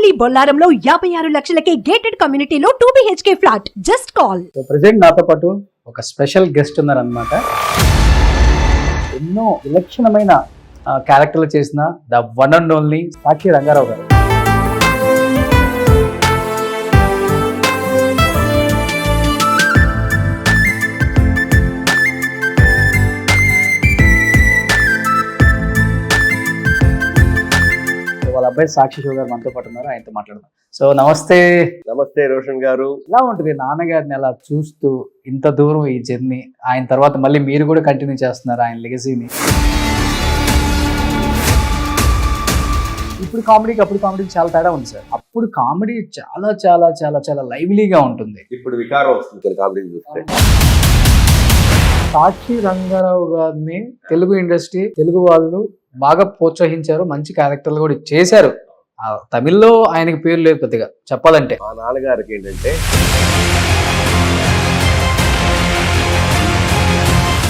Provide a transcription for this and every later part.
మీ బొల్లారంలో 56 లక్షలకే gated కమ్యూనిటీలో 2 BHK flat. Just call. So present నాతో పాటు ఒక స్పెషల్ గెస్ట్ ఉన్నారనమాట. ఎన్నో విలక్షణమైన క్యారెక్టర్లు చేసిన ద వన్ అండ్ ఓన్లీ సాక్షి రంగారావు గారు. వాళ్ళ అబ్బాయి సాక్షి షో గారు మనతో పాటు ఉన్నారు, ఆయనతో మాట్లాడదాం. సో నమస్తే. నమస్తే రోషన్ గారు. ఎలా ఉంటుంది నాన్నగారిని అలా చూస్తూ ఇంత దూరం ఈ జర్నీ, ఆయన తర్వాత మళ్ళీ మీరు కూడా కంటిన్యూ చేస్తున్నారు ఆయన లెగసీని? ఇప్పుడు కామెడీకి అప్పుడు కామెడీకి చాలా తేడా ఉంది సార్. అప్పుడు కామెడీ చాలా చాలా చాలా చాలా లైవ్లీగా ఉంటుంది, ఇప్పుడు వికారం వస్తుంది కొన్ని కామెడీ చూస్తే. సాక్షి రంగారావు గారిని తెలుగు ఇండస్ట్రీ, తెలుగు వాళ్ళు బాగా ప్రోత్సహించారు, మంచి క్యారెక్టర్లు కూడా చేశారు. తమిళ్లో ఆయనకి పేరు లేదు పెద్దగా చెప్పాలంటే. మా నాన్నగారికి ఏంటంటే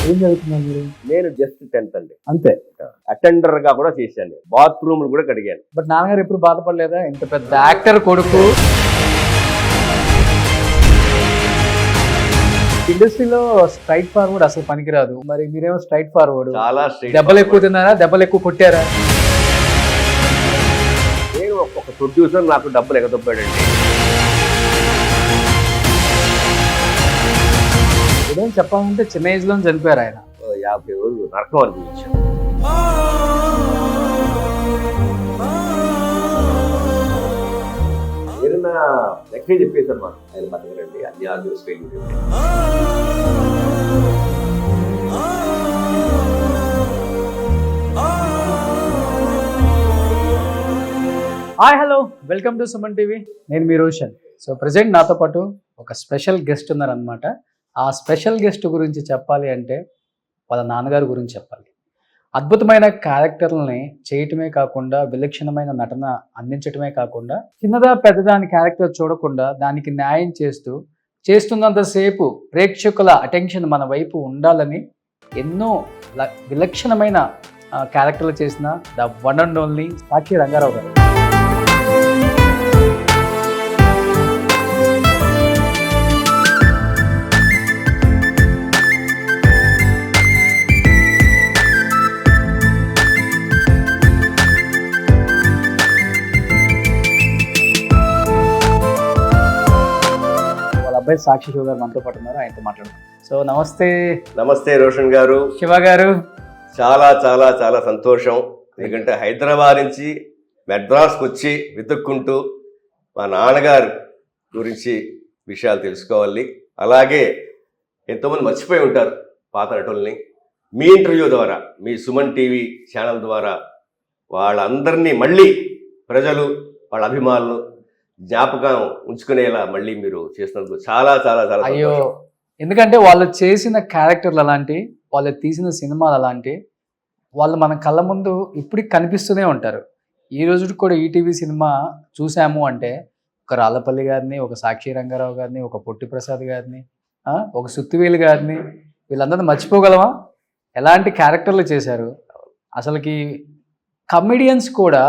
ఏం చదువుతున్నారు మీరు? నేను జస్ట్ 10th అండి, అంతే. అటెండర్ గా కూడా చేశాను, బాత్రూమ్లు కూడా కడిగాను. బట్ నాన్నగారు ఎప్పుడు బాధపడలేదా? ఇంత పెద్ద యాక్టర్ కొడుకు ఇండస్ట్రీలో స్ట్రైట్ ఫార్వర్డ్ అసలు పనికిరాదు, మరి మీరేమో స్ట్రైట్ ఫార్వర్డ్. చాలా straight దెబ్బలు ఎక్కువ forward. తిన్నారా? దెబ్బలు ఎక్కువ కొట్టారా? నేను ఒక ప్రొడ్యూసర్ నాకు డబ్బులు ఎగదొబ్బాడండి. ఏదైనా చెప్పాలంటే చిన్న ఏజ్ లో చనిపోయారు ఆయన. 50 రోజులు నరకం అనిపించాను. ఏదైనా ఎక్కడే చెప్పేశారు మాకు, ఆయన బతకరండి, అన్ని orders fail. Hi, hello, welcome to Suman TV. నేను మీ రోషన్. సో ప్రజెంట్ నాతో పాటు ఒక స్పెషల్ గెస్ట్ ఉన్నారనమాట. ఆ స్పెషల్ గెస్ట్ గురించి చెప్పాలి అంటే వాళ్ళ నాన్నగారి గురించి చెప్పాలి. అద్భుతమైన క్యారెక్టర్లని చేయటమే కాకుండా, విలక్షణమైన నటన అందించటమే కాకుండా, చిన్నదా పెద్దదా అని క్యారెక్టర్ చూడకుండా దానికి న్యాయం చేస్తున్నంతసేపు ప్రేక్షకుల అటెన్షన్ మన వైపు ఉండాలని ఎన్నో విలక్షణమైన క్యారెక్టర్లు చేసిన ద వన్ అండ్ ఓన్లీ సాక్షి రంగారావు గారు. అబ్బాయి సాక్షి షో గారు మనతో పాటు ఉన్నారు, ఆయనతో మాట్లాడదాం. సో నమస్తే. నమస్తే రోషన్ గారు. శివ గారు. చాలా చాలా చాలా సంతోషం. ఎందుకంటే హైదరాబాద్ నుంచి మెడ్రాస్కి వచ్చి వెతుక్కుంటూ మా నాన్నగారు గురించి విషయాలు తెలుసుకోవాలి. అలాగే ఎంతోమంది మర్చిపోయి ఉంటారు పాత నటుల్ని. మీ ఇంటర్వ్యూ ద్వారా, మీ సుమన్ టీవీ ఛానల్ ద్వారా వాళ్ళందరినీ మళ్ళీ ప్రజలు, వాళ్ళ అభిమానులు జ్ఞాపకం ఉంచుకునేలా మళ్ళీ మీరు చేసినందుకు చాలా చాలా చాలా అయ్యో, ఎందుకంటే వాళ్ళు చేసిన క్యారెక్టర్లు అలాంటి, వాళ్ళు తీసిన సినిమాలు అలాంటి, వాళ్ళు మన కళ్ళ ముందు ఇప్పటికి కనిపిస్తూనే ఉంటారు. ఈ రోజు కూడా ఈటీవీ సినిమా చూసాము అంటే ఒక రాళ్ళపల్లి గారిని, ఒక సాక్షి రంగారావు గారిని, ఒక పొట్టి ప్రసాద్ గారిని, ఒక సుత్తివేలు గారిని, వీళ్ళందరినీ మర్చిపోగలమా? ఎలాంటి క్యారెక్టర్లు చేశారు అసలుకి. కమెడియన్స్ కూడా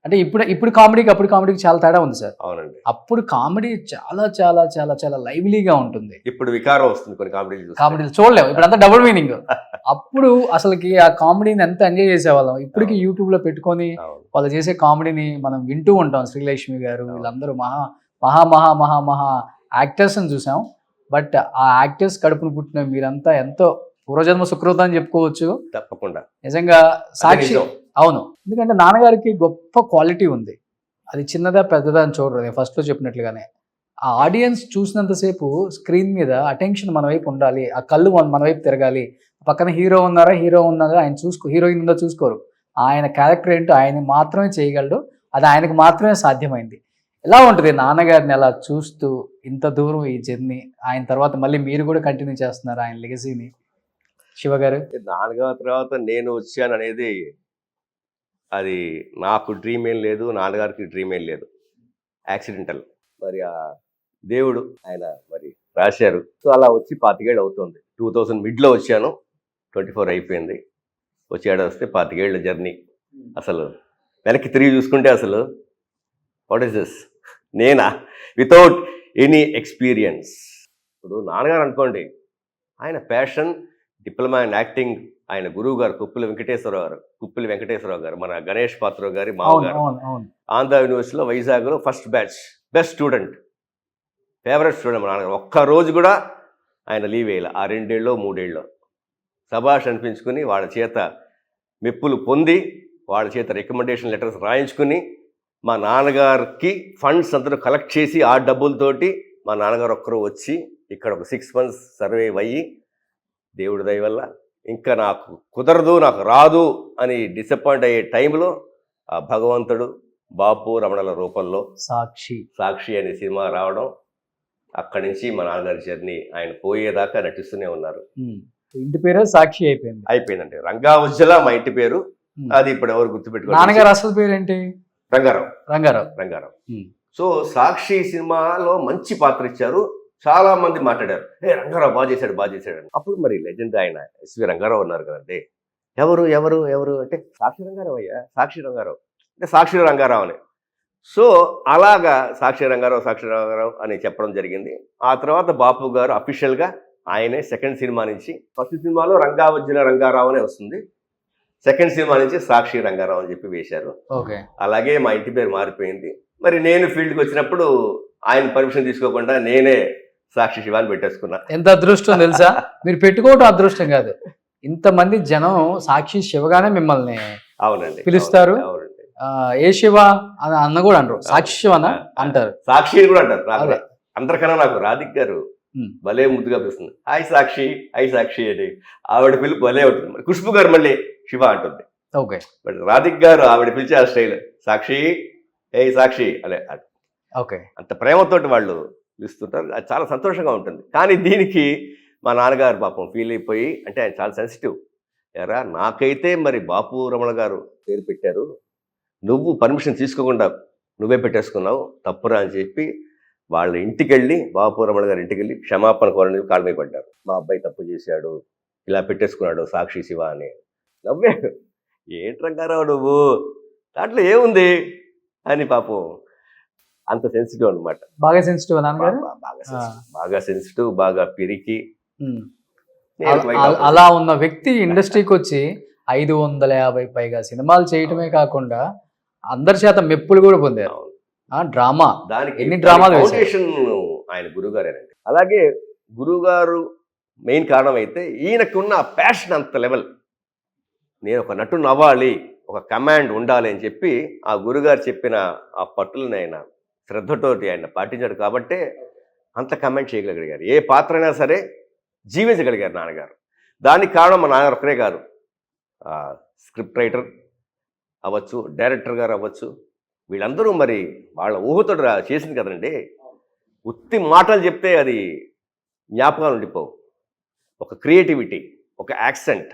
అంటే ఇప్పుడు కామెడీకి అప్పుడు కామెడీకి చాలా తేడా ఉంది సార్. అవునండి. అప్పుడు కామెడీ చాలా చాలా చాలా చాలా లైవ్లీగా ఉంటుంది, ఇప్పుడు వికారం వస్తుంది కొన్ని కామెడీలు చూడలేము. ఇప్పుడు అంతా డబుల్ మీనింగ్. అప్పుడు అసలుకి ఆ కామెడీని ఎంత ఎంజాయ్ చేసేవాళ్ళం. ఇప్పటికి యూట్యూబ్ లో పెట్టుకొని వాళ్ళు చేసే కామెడీని మనం వింటూ ఉంటాం. శ్రీలక్ష్మి గారు, వీళ్ళందరూ మహా మహా మహా మహా మహా యాక్టర్స్ అని చూసాం. బట్ ఆ యాక్టర్స్ కడుపును పుట్టిన మీరంతా ఎంతో పూర్వజన్మ సుకృతం అని చెప్పుకోవచ్చు. తప్పకుండా నిజంగా సాక్షి. అవును, ఎందుకంటే నాన్నగారికి గొప్ప క్వాలిటీ ఉంది. అది చిన్నదా పెద్దదా అని చూడరు. నేను ఫస్ట్లో చెప్పినట్లుగానే ఆ ఆడియన్స్ చూసినంతసేపు స్క్రీన్ మీద అటెన్షన్ మన వైపు ఉండాలి, ఆ కళ్ళు మన వైపు తిరగాలి. పక్కన హీరో ఉన్నారా, ఆయన హీరోయిన్ ఉందో చూసుకోరు. ఆయన క్యారెక్టర్ ఏంటో ఆయన మాత్రమే చేయగలడు, అది ఆయనకు మాత్రమే సాధ్యమైంది. ఎలా ఉంటుంది నాన్నగారిని అలా చూస్తూ ఇంత దూరం ఈ జర్నీ, ఆయన తర్వాత మళ్ళీ మీరు కూడా కంటిన్యూ చేస్తున్నారు ఆయన లెగసీని? శివ గారు. నాన్నగారి తర్వాత నేను వచ్చాను అనేది అది నాకు డ్రీమ్ ఏం లేదు, నాన్నగారికి డ్రీమ్ ఏం లేదు, యాక్సిడెంటల్. మరి ఆ దేవుడు ఆయన మరి రాశారు. సో అలా వచ్చి 25 ఏళ్ళు అవుతుంది. 2000 మిడ్లో వచ్చాను, 24 అయిపోయింది. వచ్చి ఏడాది వస్తే 25 ఏళ్ళ జర్నీ. అసలు వెనక్కి తిరిగి చూసుకుంటే అసలు వాట్ ఈస్ దిస్ నేనా వితౌట్ ఎనీ ఎక్స్పీరియన్స్. ఇప్పుడు నాన్నగారు అనుకోండి, ఆయన ప్యాషన్ డిప్లొమా ఇన్ యాక్టింగ్. ఆయన గురువు గారు కుప్పిలి వెంకటేశ్వరరావు గారు మన గణేష్ పాత్రరావు గారి మామగారు. ఆంధ్ర యూనివర్సిటీలో వైజాగ్లో first batch, best student, favourite student మా నాన్నగారు. ఒక్కరోజు కూడా ఆయన లీవ్ వేయాలి. ఆ 2 ఏళ్ళో 3 ఏళ్ళో సభాష్ అనిపించుకుని వాళ్ళ చేత మెప్పులు పొంది వాళ్ళ చేత రికమెండేషన్ లెటర్స్ రాయించుకుని మా నాన్నగారికి ఫండ్స్ అందరూ కలెక్ట్ చేసి ఆ డబ్బులతోటి మా నాన్నగారు ఒక్కరు వచ్చి ఇక్కడ ఒక 6 months సర్వైవ్ అయ్యి దేవుడి దయ వల్ల ఇంకా నాకు కుదరదు, నాకు రాదు అని డిసప్పాయింట్ అయ్యే టైంలో ఆ భగవంతుడు బాపు రమణల రూపంలో సాక్షి అనే సినిమా రావడం, అక్కడి నుంచి మా నాన్నగారి జర్నీ ఆయన పోయేదాకా నటిస్తూనే ఉన్నారు. ఇంటి పేరు సాక్షి అయిపోయిందండి. రంగా ఉజ్జల మా ఇంటి పేరు. అది ఇప్పుడు ఎవరు గుర్తుపెట్టుకోవాలి. నాన్నగారు అసలు పేరు ఏంటి? రంగారావు. సో సాక్షి సినిమాలో మంచి పాత్ర ఇచ్చారు. చాలా మంది మాట్లాడారు, రంగారావు బాగా చేశాడు అని. అప్పుడు మరి లెజెండ్ ఆయన ఎస్వి రంగారావు ఉన్నారు కదండి. ఎవరు అంటే సాక్షి రంగారావు అంటే సాక్షి రంగారావు అని. సో అలాగా సాక్షి రంగారావు అని చెప్పడం జరిగింది. ఆ తర్వాత బాపు గారు అఫీషియల్గా ఆయనే సెకండ్ సినిమా నుంచి, ఫస్ట్ సినిమాలో రంగావజ్జల రంగారావు అనే వస్తుంది, సెకండ్ సినిమా నుంచి సాక్షి రంగారావు అని చెప్పి వేశారు. అలాగే మా ఇంటి పేరు మారిపోయింది. మరి నేను ఫీల్డ్కి వచ్చినప్పుడు ఆయన పర్మిషన్ తీసుకోకుండా నేనే సాక్షి శివాని పెట్టేసుకున్నా. ఎంత అదృష్టం తెలుసా? మీరు పెట్టుకోవటం అదృష్టం కాదు, ఇంతమంది జనం సాక్షి శివగానే మిమ్మల్ని అవునండి పిలుస్తారు. ఏ శివ అని అన్న కూడా అంటారు, సాక్షి శివ అంటారు, సాక్షి కూడా అంటారు. అందరికన్నా నాకు రాధిక్ గారు భలే ముద్దుగా పిలుస్తుంది, హాయ్ సాక్షి అని. ఆవిడ పిలుపు భలే ఉంటుంది. ఖుష్బు గారు మళ్ళీ శివ అంటుంది. బట్ రాధిక్ గారు ఆవిడ పిలిచే ఆ స్టైల్ సాక్షి అనే అంత ప్రేమతోటి వాళ్ళు పిలుస్తుంటారు. అది చాలా సంతోషంగా ఉంటుంది. కానీ దీనికి మా నాన్నగారు పాపం ఫీల్ అయిపోయి, అంటే ఆయన చాలా సెన్సిటివ్. ఎరా నాకైతే మరి బాపు రమణ గారు పేరు పెట్టారు, నువ్వు పర్మిషన్ తీసుకోకుండా నువ్వే పెట్టేసుకున్నావు, తప్పురా అని చెప్పి వాళ్ళ ఇంటికి వెళ్ళి, బాపు రమణ గారి ఇంటికి వెళ్ళి క్షమాపణ కోరని కాళ్ళ మీద పడ్డారు. మా అబ్బాయి తప్పు చేశాడు, ఇలా పెట్టేసుకున్నాడు సాక్షి శివ అని. నవ్వాడు, ఏంటి రంగారావు నువ్వు, దాంట్లో ఏముంది అని. పాపం అంత సెన్సిటివ్ అనమాట. బాగా సెన్సిటివ్, బాగా సెన్సిటివ్, బాగా పిరికి. అలా ఉన్న వ్యక్తి ఇండస్ట్రీకి వచ్చి 550 పైగా సినిమాలు చేయటమే కాకుండా అందరి చేత మెప్పులు కూడా పొందారు. డ్రామా, దానికి ఎన్ని డ్రామాలు ఫౌండేషన్ ఆయన గురువుగారేనండి. అలాగే గురువుగారు మెయిన్ కారణం అయితే ఈయనకున్న ప్యాషన్ అంత లెవెల్. నేను ఒక నటుని అవ్వాలి, ఒక కమాండ్ ఉండాలి అని చెప్పి ఆ గురుగారు చెప్పిన ఆ పట్టులను ఆయన శ్రద్ధతోటి ఆయన పాటించాడు కాబట్టే అంత కమాండ్ చేయగలిగారు. ఏ పాత్ర అయినా సరే జీవించగలిగారు నాన్నగారు. దానికి కారణం మా నాన్నగారు ఒకరే కాదు, స్క్రిప్ట్ రైటర్ అవ్వచ్చు, డైరెక్టర్ గారు అవ్వచ్చు, వీళ్ళందరూ మరి వాళ్ళ ఊహతో చేసింది కదండి. ఉత్తి మాటలు చెప్తే అది జ్ఞాపకాలు ఉండిపోవు. ఒక క్రియేటివిటీ, ఒక యాక్సెంట్,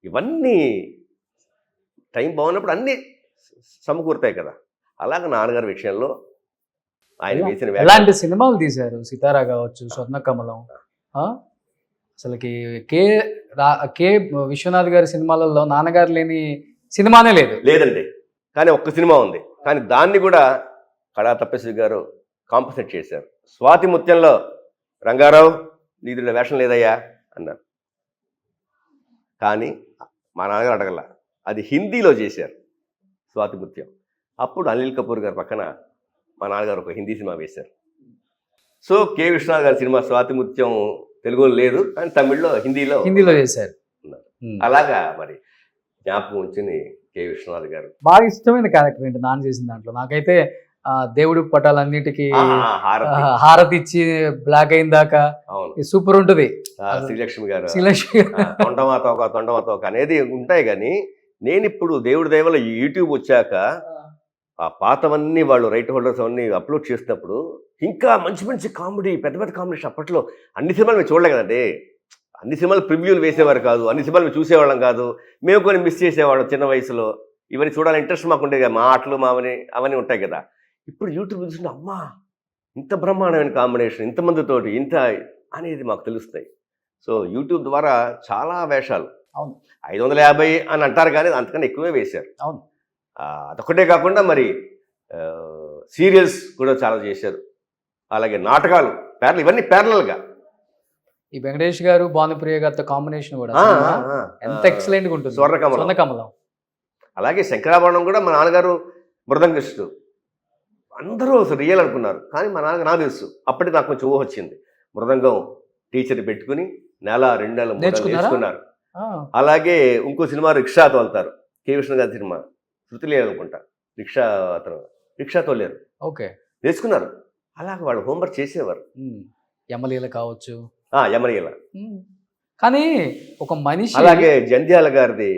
ఇవన్నీ టైం బాగున్నప్పుడు అన్నీ సమకూరుతాయి కదా. అలాగే నాన్నగారి విషయంలో ఆయన వేసిన ఎలాంటి సినిమాలు తీశారు, సితారా కావచ్చు, స్వర్ణకమలం, అసలుకి కే విశ్వనాథ్ గారి సినిమాలలో నాన్నగారు లేని సినిమానే లేదండి. కానీ ఒక్క సినిమా ఉంది, కానీ దాన్ని కూడా కళా తపస్వి గారు కాంపన్సేట్ చేశారు. స్వాతి ముత్యంలో రంగారావు నీదిలో వేషం లేదయ్యా అన్నారు, కానీ మా నాన్నగారు అడగల, అది హిందీలో చేశారు స్వాతి ముత్యం. అప్పుడు అనిల్ కపూర్ గారు పక్కన మా నాన్నగారు ఒక హిందీ సినిమా వేశారు. సో కె విశ్వనాథ్ గారి సినిమా స్వాతి ముత్యం తెలుగులో లేదు, కానీ తమిళ్లో హిందీలో చేశారు. అలాగా మరి జ్ఞాపకం ఉంచింది కె విశ్వనాథ్ గారు. బాగా ఇష్టమైన క్యారెక్టర్ ఏంటి నాన్న చేసిన దాంట్లో? నాకైతే దేవుడి పటాలన్నిటికీ హారతి ఇచ్చి బ్లాక్ అయిన దాకా సూపర్ ఉంటుంది. శ్రీలక్ష్మి గారు తొండమాతోక అనేది ఉంటాయి. కానీ నేను ఇప్పుడు దేవుడి దయ వల్ల యూట్యూబ్ వచ్చాక ఆ పాతవన్నీ వాళ్ళు రైట్ హోల్డర్స్ అవన్నీ అప్లోడ్ చేసినప్పుడు ఇంకా మంచి మంచి కామెడీ, పెద్ద పెద్ద కాంబినేషన్. అప్పట్లో అన్ని సినిమాలు మేము చూడలే కదండి, అన్ని సినిమాలు ప్రివ్యూలు వేసేవారు కాదు, అన్ని సినిమాలు మేము చూసేవాళ్ళం కాదు, మేము కొన్ని మిస్ చేసేవాళ్ళం చిన్న వయసులో. ఇవన్నీ చూడాలని ఇంట్రెస్ట్ మాకు ఉండేది కదా, మా ఆటలు అవన్నీ ఉంటాయి కదా. ఇప్పుడు యూట్యూబ్ చూస్తుంటే అమ్మా ఇంత బ్రహ్మాండమైన కాంబినేషన్, ఇంతమందితోటి ఇంత అనేది మాకు తెలుస్తాయి. సో యూట్యూబ్ ద్వారా చాలా వేషాలు, 550 అని అంటారు కానీ అంతకన్నా ఎక్కువే వేశారు. అవును, అదొక్కటే కాకుండా మరి సీరియల్స్ కూడా చాలా చేశారు. అలాగే నాటకాలు ప్యారల్, ఇవన్నీ ప్యారలల్గా. ఈ వెంకటేష్ గారు భానుప్రియ గారితో కాంబినేషన్ కూడా సినిమా ఎంత ఎక్సలెంట్ గా ఉంటుంది. స్వర్ణకమలం. అలాగే శంకరాభరణం కూడా మా నాన్నగారు మృదంగిస్టు. అందరూ అసలు రియల్ అనుకున్నారు, కానీ మా నాన్నగారు నాకు తెలుసు. అప్పటికి నాకు కొంచెం ఊహ వచ్చింది. మృదంగం టీచర్ పెట్టుకుని 1-2 నెలలు నేర్చుకున్నారు. అలాగే ఇంకో సినిమా రిక్షా తోలుతారు, కే విష్ణు గారి సినిమా, శృతి లేదు అనుకుంటా, రిక్షా తోలేరు. ఓకే, నేర్చుకున్నారు. అలాగే వాళ్ళు హోంవర్క్ చేసేవారు. యమలీల కావచ్చు, యమలీల. కానీ ఒక మనిషి. అలాగే జంధ్యాల గారిది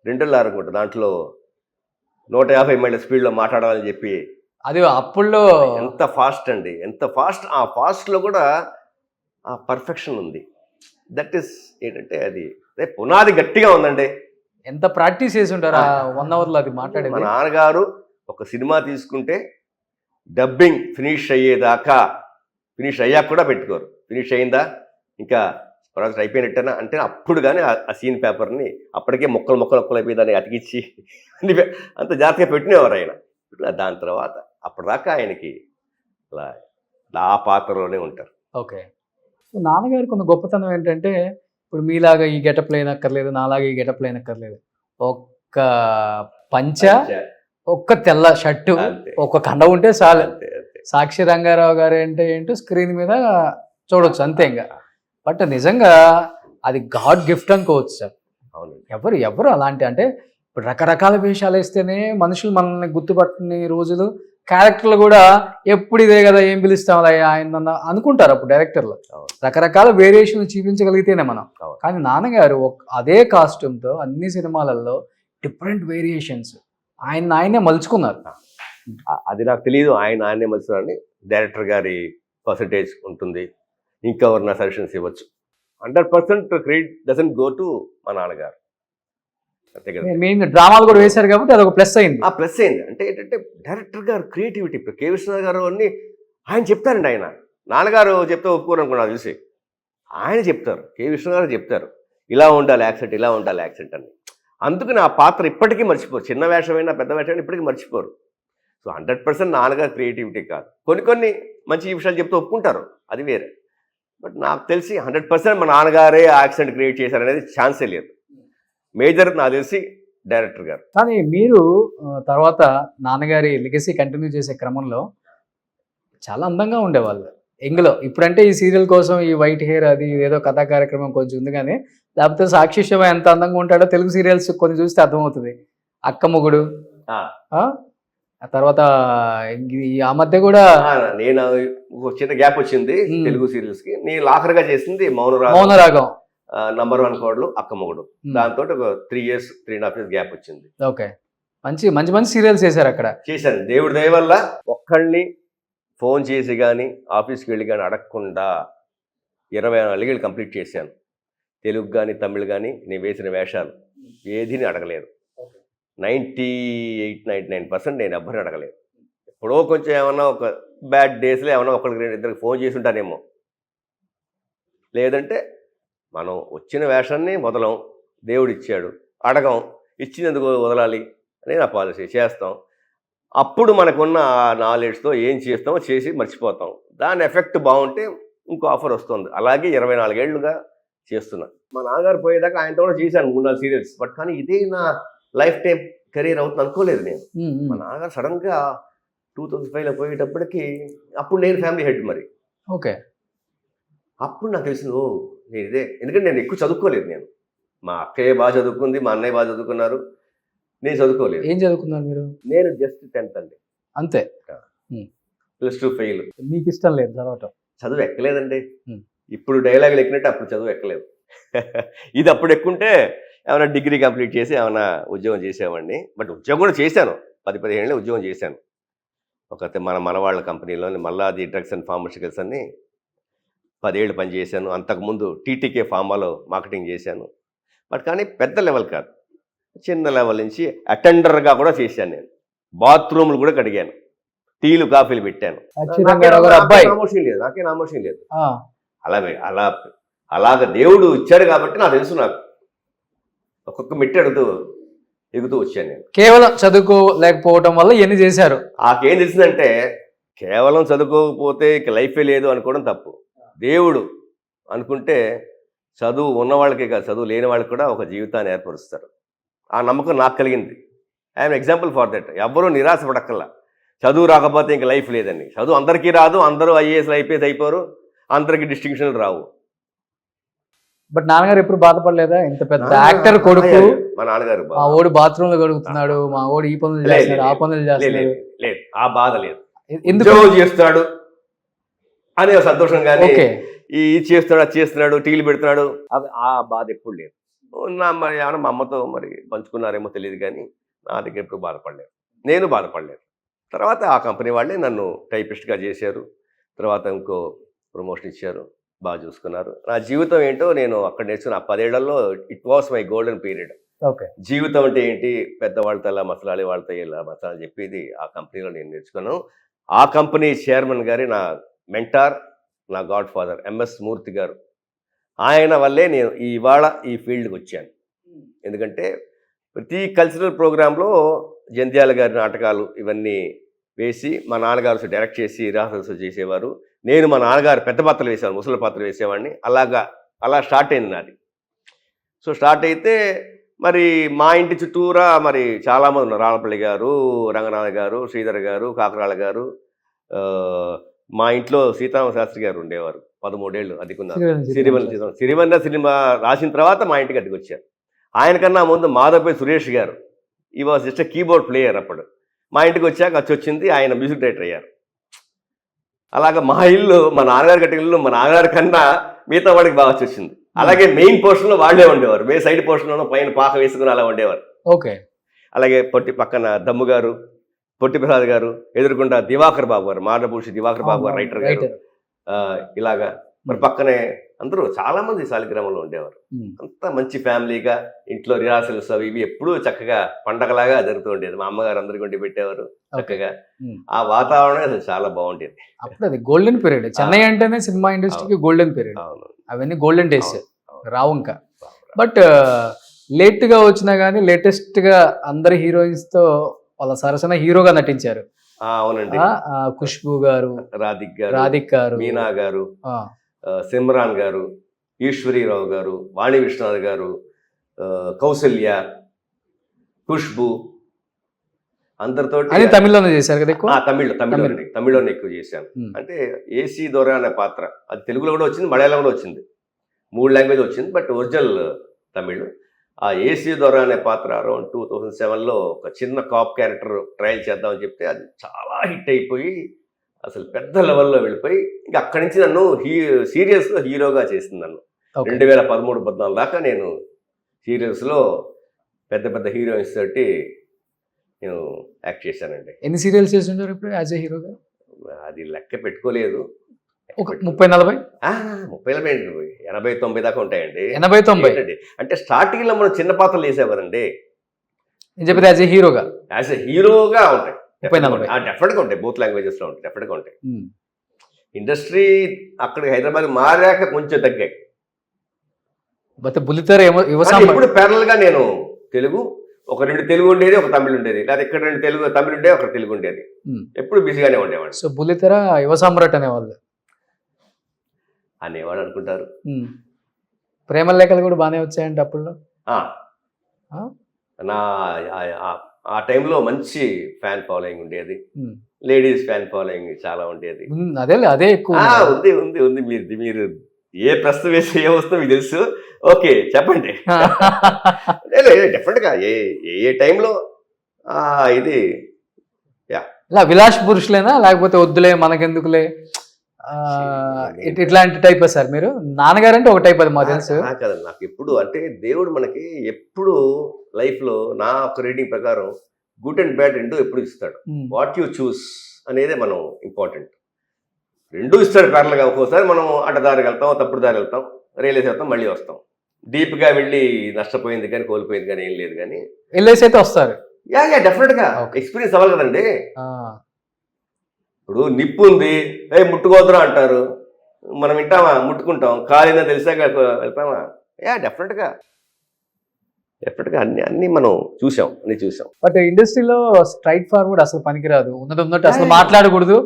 2 అనుకుంటా, దాంట్లో 150 మైళ్ళ స్పీడ్లో మాట్లాడాలని చెప్పి, అది అప్పుల్లో ఎంత ఫాస్ట్ అండి, ఎంత ఫాస్ట్. ఆ ఫాస్ట్లో కూడా ఆ పర్ఫెక్షన్ ఉంది. దట్ ఈస్ ఏంటంటే అది పునాది గట్టిగా ఉందండి. ఎంత ప్రాక్టీస్ చేసి ఉంటారా 1 అవర్లో అది మాట్లాడేది. మా నాన్నగారు ఒక సినిమా తీసుకుంటే డబ్బింగ్ ఫినిష్ అయ్యేదాకా, ఫినిష్ అయ్యాక కూడా పెట్టుకోరు. ఫినిష్ అయిందా, ఇంకా ప్రాజెక్ట్ అయిపోయినట్టేనా అంటే అప్పుడు కానీ ఆ సీన్ పేపర్ని అప్పటికే మొక్కలు అయిపోయి దాన్ని అతికిచ్చి అంత జాగ్రత్తగా పెట్టినేవారు ఆయన. దాని తర్వాత అప్పటిదాకా ఆయనకి అలా ఆ పాత్రలోనే ఉంటారు. ఓకే, నాన్నగారు కొన్ని గొప్పతనం ఏంటంటే, ఇప్పుడు మీలాగా ఈ గెటప్ లేనక్కర్లేదు, నాలాగా ఈ గెటప్ లేనక్కర్లేదు. ఒక్క పంచ, ఒక్క తెల్ల షర్టు, ఒక్క కండ ఉంటే చాలు. సాక్షి రంగారావు గారు అంటే ఏంటో స్క్రీన్ మీద చూడొచ్చు అంతే. ఇంకా బట్ నిజంగా అది గాడ్ గిఫ్ట్ అనుకోవచ్చు సార్. అవును, ఎవరు అలాంటి, అంటే ఇప్పుడు రకరకాల వేషాలు వేస్తేనే మనుషులు మనల్ని గుర్తుపట్టని రోజులు, క్యారెక్టర్లు కూడా ఎప్పుడు ఇదే కదా, ఏం పిలుస్తాం ఆయన అనుకుంటారు అప్పుడు డైరెక్టర్లు. రకరకాల వేరియేషన్లు చూపించగలిగితేనే మనం. కానీ నాన్నగారు అదే కాస్ట్యూమ్తో అన్ని సినిమాలలో డిఫరెంట్ వేరియేషన్స్ ఆయనే మలుచుకున్నారు. అది నాకు తెలియదు, ఆయనే మలుచుకున్నారని. డైరెక్టర్ గారి పర్సంటేజ్ ఉంటుంది, ఇంకెవరన్నా సజెషన్స్ ఇవ్వచ్చు. 100% క్రెడిట్ డజంట్ గో టు మా నాన్నగారు. మెయిన్ డ్రామాలు కూడా వేశారు కాబట్టి అది ఒక ప్లస్ అయింది. ప్లస్ అయింది అంటే ఏంటంటే డైరెక్టర్ గారు క్రియేటివిటీ. ఇప్పుడు కే విశ్వనాథ్ గారు అన్ని ఆయన చెప్తారండి. ఆయన నాన్నగారు చెప్తే ఒప్పుకోరు అనుకున్నా చూసి, ఆయన చెప్తారు, కే విశ్వనాథ్ గారు చెప్తారు, ఇలా ఉండాలి యాక్సెంట్, ఇలా ఉండాలి యాక్సెంట్ అని. అందుకని ఆ పాత్ర ఇప్పటికీ మర్చిపోరు. చిన్న వేషమైనా పెద్ద వేషమైనా ఇప్పటికీ మర్చిపోరు. సో 100% నాన్నగారు క్రియేటివిటీ కాదు. కొన్ని మంచి విషయాలు చెప్తే ఒప్పుకుంటారు, అది వేరే. బట్ నాకు తెలిసి 100% మా నాన్నగారే యాక్సెంట్ క్రియేట్ చేశారనేది ఛాన్సే లేదు. మేజర్ నాకు తెలిసి డైరెక్టర్ గారు. కానీ మీరు తర్వాత నాన్నగారి లెగసీ కంటిన్యూ చేసే క్రమంలో చాలా అందంగా ఉండేవాళ్ళు ఎంగ్లో. ఇప్పుడంటే ఈ సీరియల్ కోసం ఈ వైట్ హెయిర్ అది ఏదో కథా కార్యక్రమం కొంచెం ఉంది, కానీ లేకపోతే సాక్షి శివ ఎంత అందంగా ఉంటాడో తెలుగు సీరియల్స్ కొన్ని చూస్తే అర్థమవుతుంది. అక్క మొగుడు, ఆ తర్వాత ఆ మధ్య కూడా నేను చిన్న గ్యాప్ వచ్చింది తెలుగు సీరియల్స్ కి. నేను ఆఖరిగా చేసింది మౌనరాగం #1 కోడలు, అక్క మొగుడు. దాంతో ఒక 3 years 3.5 years గ్యాప్ వచ్చింది. ఓకే, మంచి సీరియల్స్ చేశారు అక్కడ. చేశాను, దేవుడి దయ వల్ల. ఒక్కళ్ళని ఫోన్ చేసి కానీ ఆఫీస్కి వెళ్ళి కానీ అడగకుండా 24 ఏళ్ళు కంప్లీట్ చేశాను. తెలుగు కానీ తమిళ్ కానీ నేను వేసిన వేషాలు ఏదీని అడగలేదు. 98-99% నేను ఎవ్వరిని అడగలేదు. ఎప్పుడో కొంచెం ఏమన్నా ఒక బ్యాడ్ డేస్లో ఏమన్నా ఒకరికి 2-2 ఫోన్ చేసి ఉంటానేమో. లేదంటే మనం వచ్చిన వేషాన్ని వదలం, దేవుడు ఇచ్చాడు, అడగం, ఇచ్చినందుకు వదలాలి అని నా పాలసీ. చేస్తాం, అప్పుడు మనకున్న ఆ నాలెడ్జ్తో ఏం చేస్తామో చేసి మర్చిపోతాం. దాని ఎఫెక్ట్ బాగుంటే ఇంకో ఆఫర్ వస్తుంది. అలాగే 24 ఏళ్ళుగా చేస్తున్నా. మా నాన్నగారు పోయేదాకా ఆయనతో కూడా చేశాను 3-4 సీరియల్స్. బట్ కానీ ఇదే నా లైఫ్ టైం కెరీర్ అవుతుంది అనుకోలేదు నేను. మా నాన్నగారు సడన్గా 2005లో పోయేటప్పటికి, అప్పుడు నేను ఫ్యామిలీ హెడ్ మరి. ఓకే, అప్పుడు నాకు తెలిసింది, ఓ నేను ఇదే. ఎందుకంటే నేను ఎక్కువ చదువుకోలేదు. నేను మా అక్కయ్య బాగా చదువుకుంది, మా అన్నయ్య బాగా చదువుకున్నారు, నేను చదువుకోలేదు. ఏం చదువుకున్నారు మీరు? నేను జస్ట్ 10th అండి, అంతే. +2 ఫెయిల్. మీకు ఇష్టం లేదు చదవటం? చదువు ఎక్కలేదండి. ఇప్పుడు డైలాగులు ఎక్కినట్టు అప్పుడు చదువు ఎక్కలేదు. ఇది అప్పుడు ఎక్కుంటే ఏమైనా డిగ్రీ కంప్లీట్ చేసి ఏమైనా ఉద్యోగం చేసేవాడిని. బట్ ఉద్యోగం కూడా చేశాను, 10-15 ఏళ్ళే ఉద్యోగం చేశాను. ఒక మనవాళ్ళ కంపెనీలో మల్లాది డ్రగ్స్ అండ్ ఫార్మస్యూటికల్స్ అని 10 ఏళ్ళు పనిచేశాను. అంతకుముందు టీటీకే ఫార్మాలో మార్కెటింగ్ చేశాను. బట్ కానీ పెద్ద లెవెల్ కాదు, చిన్న లెవెల్ నుంచి అటెండర్గా కూడా చేశాను. నేను బాత్రూమ్లు కూడా కడిగాను, టీలు కాఫీలు పెట్టాను. నామోషం లేదు, నాకే నామోషం లేదు. అలాగ దేవుడు ఇచ్చాడు కాబట్టి నాకు తెలుసు. నాకు ఒక్కొక్క మెట్టు ఎగుతూ వచ్చాను నేను. కేవలం చదువుకోలేకపోవడం వల్ల ఎన్ని చేశారు. నాకేం తెలిసిందంటే కేవలం చదువుకోకపోతే ఇక లైఫే లేదు అనుకోవడం తప్పు. దేవుడు అనుకుంటే చదువు ఉన్న వాళ్ళకే కాదు, చదువు లేని వాళ్ళకి కూడా ఒక జీవితాన్ని ఏర్పరుస్తారు. ఆ నమ్మకం నాకు కలిగింది. I'm example for that. ఎవ్వరూ నిరాశపడక్కల్లా చదువు రాకపోతే ఇంక లైఫ్ లేదని. చదువు అందరికీ రాదు, అందరూ ఐఏఎస్ ఐపీఎస్ అయిపోరు, అందరికీ డిస్టింక్షన్లు రావు. బట్ నాన్నగారు ఎప్పుడు బాధపడలేదా? ఇంత పెద్ద యాక్టర్ కొడుకు, మా నాన్నగారు మా ఓడి బాత్రూమ్ లో గడుగుతున్నాడు, మా ఓడి ఈ పనులు చేస్తున్నాడు, ఆ పనులు చేస్తున్నాడు, లేదు ఆ బాధ లేదు. ఎందుకు ఉద్యోగం చేస్తున్నాడు అనే సంతోషం, కానీ ఓకే ఇది చేస్తున్నాడు అది చేస్తున్నాడు టీలు పెడుతున్నాడు అది ఆ బాధ ఎప్పుడు లేదు. మరి ఏమన్నా మా అమ్మతో మరి పంచుకున్నారేమో తెలియదు, కానీ నా దగ్గర ఎప్పుడు బాధపడలేదు, నేను బాధపడలేదు. తర్వాత ఆ కంపెనీ వాళ్ళే నన్ను టైపిస్ట్గా చేశారు. తర్వాత ఇంకో ప్రమోషన్ ఇచ్చారు, బాగా చూసుకున్నారు. నా జీవితం ఏంటో నేను అక్కడ నేర్చుకున్న ఆ 10 ఏళ్లలో it was my golden period. Okay, జీవితం అంటే ఏంటి, పెద్దవాళ్ళతో ఎలా మసలాలి, వాళ్ళతో ఎలా మసలాలి చెప్పేది ఆ కంపెనీలో నేను నేర్చుకున్నాను. ఆ కంపెనీ చైర్మన్ గారి నా మెంటార్, నా గాడ్ ఫాదర్ ఎంఎస్ మూర్తి గారు. ఆయన వల్లే నేను ఇవాళ ఈ ఫీల్డ్కి వచ్చాను. ఎందుకంటే ప్రతి కల్చరల్ ప్రోగ్రాంలో జంధ్యాల గారి నాటకాలు ఇవన్నీ వేసి మా నాన్నగారు డైరెక్ట్ చేసి రిహార్సల్స్ చేసేవారు. నేను మా నాన్నగారు పెద్ద పాత్రలు వేసేవాడు, ముసలి పాత్రలు వేసేవాడిని. అలా స్టార్ట్ అయింది నాది. సో స్టార్ట్ అయితే మరి మా ఇంటి చుట్టూరా మరి చాలామంది ఉన్నారు. రాళ్ళపల్లి గారు, రంగనాథ గారు, శ్రీధర్ గారు, కాకరాళ గారు. మా ఇంట్లో సీతారామ శాస్త్రి గారు ఉండేవారు, 13 ఏళ్ళు అదికున్నారు. సిరివెన్నెల సినిమా రాసిన తర్వాత మా ఇంటికి అద్దెకి వచ్చారు. ఆయనకన్నా ముందు మాధవపై సురేష్ గారు, ఈ వాజ్ జస్ట్ కీబోర్డ్ ప్లేయర్. అప్పుడు మా ఇంటికి వచ్చాక వచ్చింది ఆయన మ్యూజిక్ డైరెక్టర్ అయ్యారు. అలాగా మా ఇల్లు, మా నాన్నగారి కట్టిన ఇల్లు మా నాన్నగారి కన్నా మిగతా వాడికి బాగా వచ్చింది. అలాగే మెయిన్ పోర్షన్లో వాళ్ళే ఉండేవారు, మే సైడ్ పోర్షన్లో పైన పాక వేసుకుని అలా ఉండేవారు. ఓకే, అలాగే పొట్టి పక్కన దమ్ము గారు, పొట్టి ప్రసాద్ గారు, ఎదురుకుండా దివాకర్ బాబు గారు, మాడభూషి దివాకర్ బాబు గారు రైటర్ గారు. ఇలాగా మరి పక్కనే అందరూ చాలా మంది శాలిగ్రామంలో ఉండేవారు. అంతా మంచి ఫ్యామిలీగా ఇంట్లో రిహార్సల్స్ అవి ఇవి ఎప్పుడూ చక్కగా పండగలాగా జరుగుతూ ఉండేది. మా అమ్మగారు అందరికి వండి పెట్టేవారు చక్కగా. ఆ వాతావరణం అసలు చాలా బాగుండేది. అప్పుడు అది గోల్డెన్ పీరియడ్. చెన్నై అంటేనే సినిమా ఇండస్ట్రీకి గోల్డెన్ పీరియడ్. అవన్నీ గోల్డెన్ డేస్ రావు ఇంకా. బట్ లేట్ గా వచ్చినా గానీ లేటెస్ట్ గా అందరి హీరోయిన్స్ తో వాళ్ళ సరసన హీరోగా నటించారు. అవునండి, ఖుష్బూ గారు, రాధిక్ గారు, మీనా గారు, సిమ్రాన్ గారు, ఈశ్వరీరావు గారు, వాణి విశ్వనాథ్ గారు, కౌసల్య, ఖుష్బూ, అందరితో తమిళ్లోనే చేశారు కదా ఎక్కువ. తమిళ్లోనే ఎక్కువ చేశాను. అంటే ఏసీ దొర అనే పాత్ర అది తెలుగులో కూడా వచ్చింది, మలయాళం కూడా వచ్చింది, 3 లాంగ్వేజ్ వచ్చింది. But original Tamil. ఆ ఏసీ దొర అనే పాత్ర అరౌండ్ 2007లో ఒక చిన్న కాప్ క్యారెక్టర్ ట్రయల్ చేద్దామని చెప్తే అది చాలా హిట్ అయిపోయి అసలు పెద్ద లెవెల్లో వెళ్ళిపోయి ఇంకా అక్కడి నుంచి నన్ను సీరియల్స్లో హీరోగా చేసింది. నన్ను 2013-14 దాకా నేను సీరియల్స్లో పెద్ద పెద్ద హీరోయిన్స్ తోటి నేను యాక్ట్ చేశానండి. ఎన్ని సీరియల్స్ చేస్తుంటారు ఇప్పుడు యాజ్ ఏ హీరోగా? అది లెక్క పెట్టుకోలేదు. ఒక 30-40 80-90 దాకా ఉంటాయండి. 80-90 అంటే స్టార్టింగ్ లో మనం చిన్న పాత్రలు వేసేవారండి. నేను చెప్పేది యాజ్ ఏ హీరోగా ఉంటాయి. డెఫినెట్ గా ఉంటాయి, బోత్ లాంగ్వేజెస్ లో ఉంటాయి, డెఫినెట్ గా ఉంటాయి. ఇండస్ట్రీ అక్కడ హైదరాబాద్ మారాక కొంచెం తగ్గాయి. ఇప్పుడు ప్యారల్ గా నేను తెలుగు, ఒక 2 తెలుగు ఉండేది, ఒక తమిళ ఉండేది, లేదా ఇక్కడ 2 తమిళ ఉండేది, ఒక తెలుగు ఉండేది. ఎప్పుడు బిజీగానే ఉండేవాడు. సో బుల్లితెర యువ సామ్రాట్ అనేవాళ్ళు అనుకుంటారు. ప్రేమ లేఖలు కూడా బాగానే వచ్చాయండి అప్పుడు. నా ఆ టైంలో మంచి ఫ్యాన్ ఫాలోయింగ్ ఉండేది, లేడీస్ ఫ్యాన్ ఫాలోయింగ్ చాలా ఉండేది. అదే ఎక్కువ ఉంది. మీరు ఏ ప్రశ్న వేసి ఏ వస్తుందో మీకు తెలుసు. ఓకే చెప్పండి. డెఫినెట్ గా ఏ టైంలో ఇది ఇలా విలాస్ పురుషులేనా, లేకపోతే వద్దులే మనకెందుకులే ఇట్లాంటి టైప్ సార్ మీరు? నాన్నగారు అంటే ఒక టైప్, అది మాకు తెలుసు. కదండి, నాకు ఎప్పుడు అంటే దేవుడు మనకి ఎప్పుడు లైఫ్ లో నా ఒక రీడింగ్ ప్రకారం గుడ్ అండ్ బ్యాడ్ 2 ఎప్పుడు ఇస్తాడు. వాట్ యూ చూస్ అనేది మనం ఇంపార్టెంట్. 2 ఇస్తాడు ప్యారల్గా. ఒక్కోసారి మనం అడ్డదారికి వెళ్తాం, తప్పుడు దారి వెళ్తాం, రియలైజ్ అవుతాం, మళ్ళీ వస్తాం. డీప్ గా వెళ్ళి నష్టపోయింది కానీ కోల్పోయింది కానీ ఏం లేదు, కానీ వెళ్ళేసి అయితే వస్తారు. డెఫినెట్ గా ఎక్స్పీరియన్స్ అవ్వాలి కదండి. ఇప్పుడు నిప్పు ఉంది, ముట్టుకోదురా అంటారు, మనం వింటామా? ముట్టుకుంటాం. కాలినా తెలిసాక వెళ్తామా? డెఫినెట్ గా అన్ని మనం చూసాం. బట్ ఇండస్ట్రీలో స్ట్రైట్ ఫార్వర్డ్ అసలు పనికిరాదు, ఉన్నట్టు అసలు మాట్లాడకూడదు,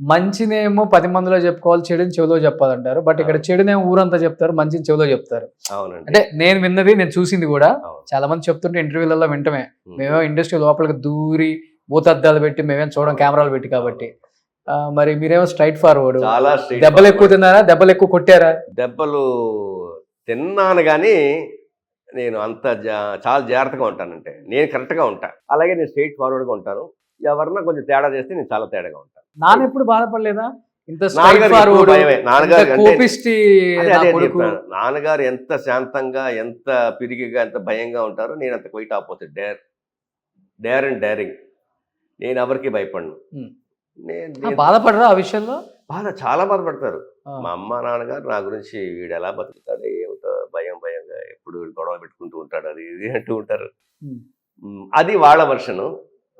మంచినేమో 10 మందిలో చెప్పుకోవాలి, చెడుని చెవిలో చెప్పాలంటారు. బట్ ఇక్కడ చెడునేమో ఊరంతా చెప్తారు, మంచిని చెవిలో చెప్తారు. అవునండి. అంటే నేను విన్నది, నేను చూసింది కూడా. అవును. చాలా మంది చెప్తుంటే ఇంటర్వ్యూలలో వింటమే. మేమేమో ఇండస్ట్రీ లోపలికి దూరి భూతద్దాలు పెట్టి మేమేం చూడడం కెమెరాలు పెట్టి కాబట్టి. మరి మీరేమో స్ట్రైట్ ఫార్వర్డ్. చాలా straight దెబ్బలు ఎక్కువ forward. తిన్నారా, దెబ్బలు ఎక్కువ కొట్టారా? దెబ్బలు తిన్నాను కానీ నేను అంత చాలా జాగ్రత్తగా ఉంటానంటే నేను కరెక్ట్గా ఉంటా. అలాగే నేను స్ట్రైట్ ఫార్వర్డ్గా ఉంటాను. ఎవరన్నా కొంచెం తేడా చేస్తే నేను చాలా తేడాగా ఉంటాను. నాన్న ఎప్పుడు బాధపడలేదా? ఇంత స్ట్రైట్ నాన్నగారికి ఎప్పుడూ ఫార్వర్డ్, భయమే. నాన్నగారు అంటే కోపిష్టి అదే నా అదే కొడుకు. చెప్తాను. నాన్నగారు ఎంత శాంతంగా, ఎంత పిరిగిగా, ఎంత భయంగా ఉంటారో నేను అంత quite opposite. Dare and daring. నేను ఎవరికి భయపడను. నేను బాధపడరా ఆ విషయంలో? చాలా బాధపడతారు. ఆ. మా అమ్మ నాన్నగారు నా గురించి వీడు ఎలా బతుకుతాడు, ఏమిటో భయంగా ఎప్పుడు గొడవ పెట్టుకుంటూ ఉంటాడు, అది ఇది అంటూ ఉంటారు. అది వాళ్ళ వర్షను.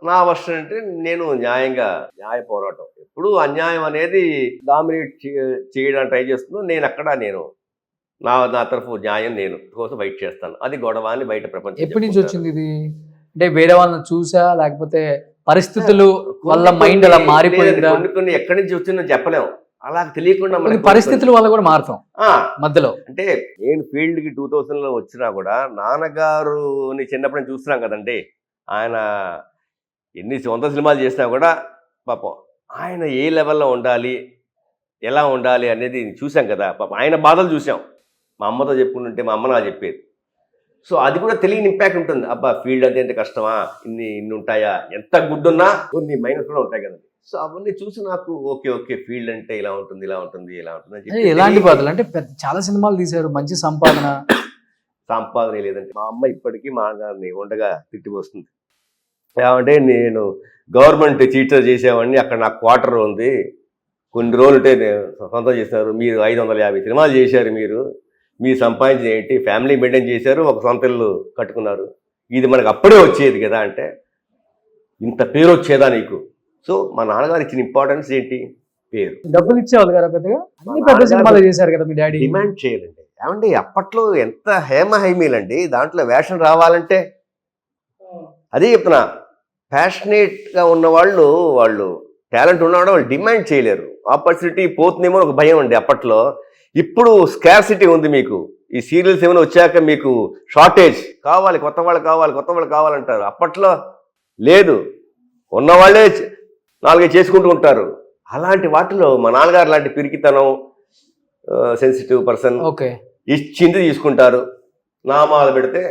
నా వర్షన్ అంటే నేను న్యాయ పోరాటం. ఎప్పుడు అన్యాయం అనేది డామినేట్ చేయడానికి ట్రై చేస్తున్నాను. నేను నా తరఫు న్యాయం నేను కోసం వెయిట్ చేస్తాను. అది గొడవ అని బయట ప్రపంచం ఎప్పటి నుంచి వచ్చింది ఇది? అంటే వేరే వాళ్ళని చూసా, లేకపోతే పరిస్థితులు వల్ల కొన్ని మైండ్ అలా మారిపోయిందా? కొన్ని ఎక్కడి నుంచి వచ్చిందో చెప్పలేము. అలా తెలియకుండా కొన్ని మనకి పరిస్థితుల వల్ల కూడా మారుతాం మధ్యలో. అంటే నేను ఫీల్డ్కి 2000లో వచ్చినా కూడా నాన్నగారుని చిన్నప్పుడు నేను చూస్తున్నాం కదండి. ఆయన ఎన్ని 100 సినిమాలు చేసినా కూడా పాపం ఆయన ఏ లెవెల్లో ఉండాలి, ఎలా ఉండాలి అనేది చూసాం కదా. పాపం ఆయన బాధలు చూసాం. మా అమ్మతో చెప్పుకుంటుంటే మా అమ్మ నాకు చెప్పేది. సో అది కూడా తెలియని ఇంపాక్ట్ ఉంటుంది. అబ్బా ఫీల్డ్ అంటే ఎంత కష్టమా, ఇన్ని ఉంటాయా, ఎంత గుడ్ ఉన్నా కొన్ని మైనస్ కూడా ఉంటాయి కదండి. సో అవన్నీ చూసి నాకు ఓకే ఫీల్డ్ అంటే ఇలా ఉంటుంది అని చెప్పి. ఎలాంటి బాధలు అంటే చాలా సినిమాలు తీశారు, మంచి సంపాదన. సంపాదన లేదంటే మా అమ్మ ఇప్పటికీ మా నాన్నని ఉండగా తిట్టిపోస్తుంది. ఏమంటే నేను గవర్నమెంట్ టీచర్ చేసేవాడిని, అక్కడ నాకు క్వార్టర్ ఉంది, కొన్ని రోజులు ఉంటే సొంతం చేసినారు, మీరు 550 సినిమాలు చేశారు, మీరు సంపాదించిన ఏంటి, ఫ్యామిలీ మెయింటైన్ చేశారు, ఒక సొంత ఇల్లు కట్టుకున్నారు, ఇది మనకు అప్పుడే వచ్చేది కదా అంటే ఇంత పేరు వచ్చేదా నీకు? సో మా నాన్నగారు ఇచ్చిన ఇంపార్టెన్స్ ఏంటి? పేరు. డబ్బులు ఇచ్చేవాళ్ళు కదా పెద్దగా, అన్ని పెద్ద సినిమాలు చేశారు కదా మీ డాడీ. డిమాండ్ చేయాలండి. ఏమండి అప్పట్లో ఎంత హైమీలండి, దాంట్లో వేషం రావాలంటే అదే చెప్తున్నా. ప్యాషనేట్గా ఉన్న వాళ్ళు టాలెంట్ ఉన్నవాడు వాళ్ళు డిమాండ్ చేయలేరు. ఆపర్చునిటీ పోతుందేమో ఒక భయం అండి అప్పట్లో. ఇప్పుడు స్కార్సిటీ ఉంది మీకు. ఈ సీరియల్స్ ఏమైనా వచ్చాక మీకు షార్టేజ్ కావాలి, కొత్త వాళ్ళు కావాలంటారు. అప్పట్లో లేదు, ఉన్నవాళ్ళే 4 చేసుకుంటూ ఉంటారు. అలాంటి వాటిలో మా నాన్నగారు లాంటి పిరికితనం, సెన్సిటివ్ పర్సన్, ఇచ్చింది తీసుకుంటారు. నామాలు పెడితే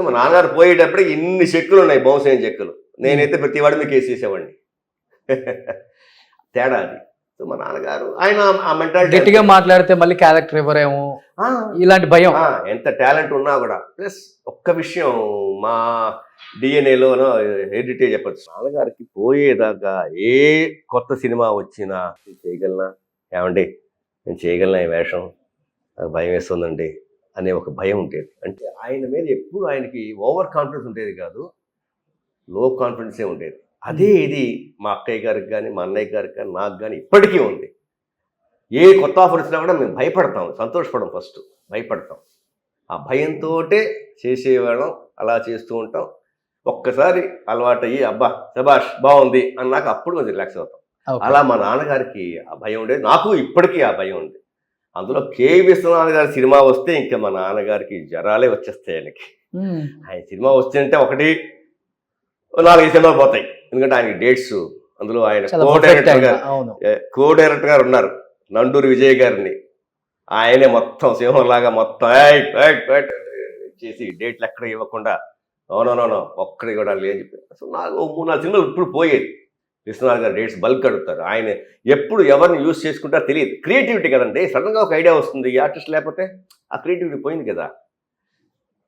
మా నాన్నగారు పోయేటప్పటికి ఇన్ని చెక్కులు ఉన్నాయి, బౌన్సైన చెక్కులు. నేనైతే ప్రతి వాడి మీకు వేసేసేవాడిని. తేడా అది. సో మా నాన్నగారు ఆయన ఆ మెంటాలిటీ. గట్టిగా మాట్లాడితే మళ్ళీ క్యారెక్టర్ ఎవరేమో ఇలాంటి భయం. ఎంత టాలెంట్ ఉన్నా కూడా. ప్లస్ ఒక్క విషయం మా డిఎన్ఏలోనో హెరిడిటీ చెప్పచ్చు. నాన్నగారికి పోయేదాకా ఏ కొత్త సినిమా వచ్చినా చేయగలనా, ఏమండి నేను చేయగలనా ఈ వేషం, నాకు భయం వేస్తుందండి అనే ఒక భయం ఉండేది. అంటే ఆయన మీద ఎప్పుడు ఆయనకి ఓవర్ కాన్ఫిడెన్స్ ఉండేది కాదు, లో కాన్ఫిడెన్సే ఉండేది. అదే ఇది మా అక్కయ్య గారికి కానీ, మా అన్నయ్య గారికి కానీ, నాకు కానీ ఇప్పటికీ ఉంది. ఏ కొత్త ఆఫర్ వచ్చినా కూడా మేము భయపడతాం, సంతోషపడం, ఫస్ట్ భయపడతాం. ఆ భయంతో చేసేవాళ్ళం, అలా చేస్తూ ఉంటాం. ఒక్కసారి అలవాటు అయ్యి అబ్బా శబాష్ బాగుంది అన్నాక అప్పుడు కొంచెం రిలాక్స్ అవుతాం. అలా మా నాన్నగారికి ఆ భయం ఉండేది, నాకు ఇప్పటికీ ఆ భయం ఉంది. అందులో కే విశ్వనాథ్ గారి సినిమా వస్తే ఇంకా మా నాన్నగారికి జ్వరాలే వచ్చేస్తాయి. ఆయన సినిమా వస్తే అంటే 1-4 సినిమాలు పోతాయి. ఎందుకంటే ఆయనకి డేట్స్, అందులో ఆయన కో డైరెక్టర్ గారు ఉన్నారు, నండూరి విజయ్ గారిని. ఆయనే మొత్తం సింహంలాగా మొత్తం చేసి డేట్లు ఎక్కడ ఇవ్వకుండా నో ఒక్కడి కూడా లేని చెప్పి. సో నాకు 3-4 సినిమాలు ఇప్పుడు పోయేది. విశ్వనాథ్ గారు డేట్స్ బల్క్ అడుగుతారు. ఆయన ఎప్పుడు ఎవరిని యూజ్ చేసుకుంటారో తెలియదు. క్రియేటివిటీ కదండి, సడన్గా ఒక ఐడియా వస్తుంది. ఈ ఆర్టిస్ట్ లేకపోతే ఆ క్రియేటివిటీ పోయింది కదా.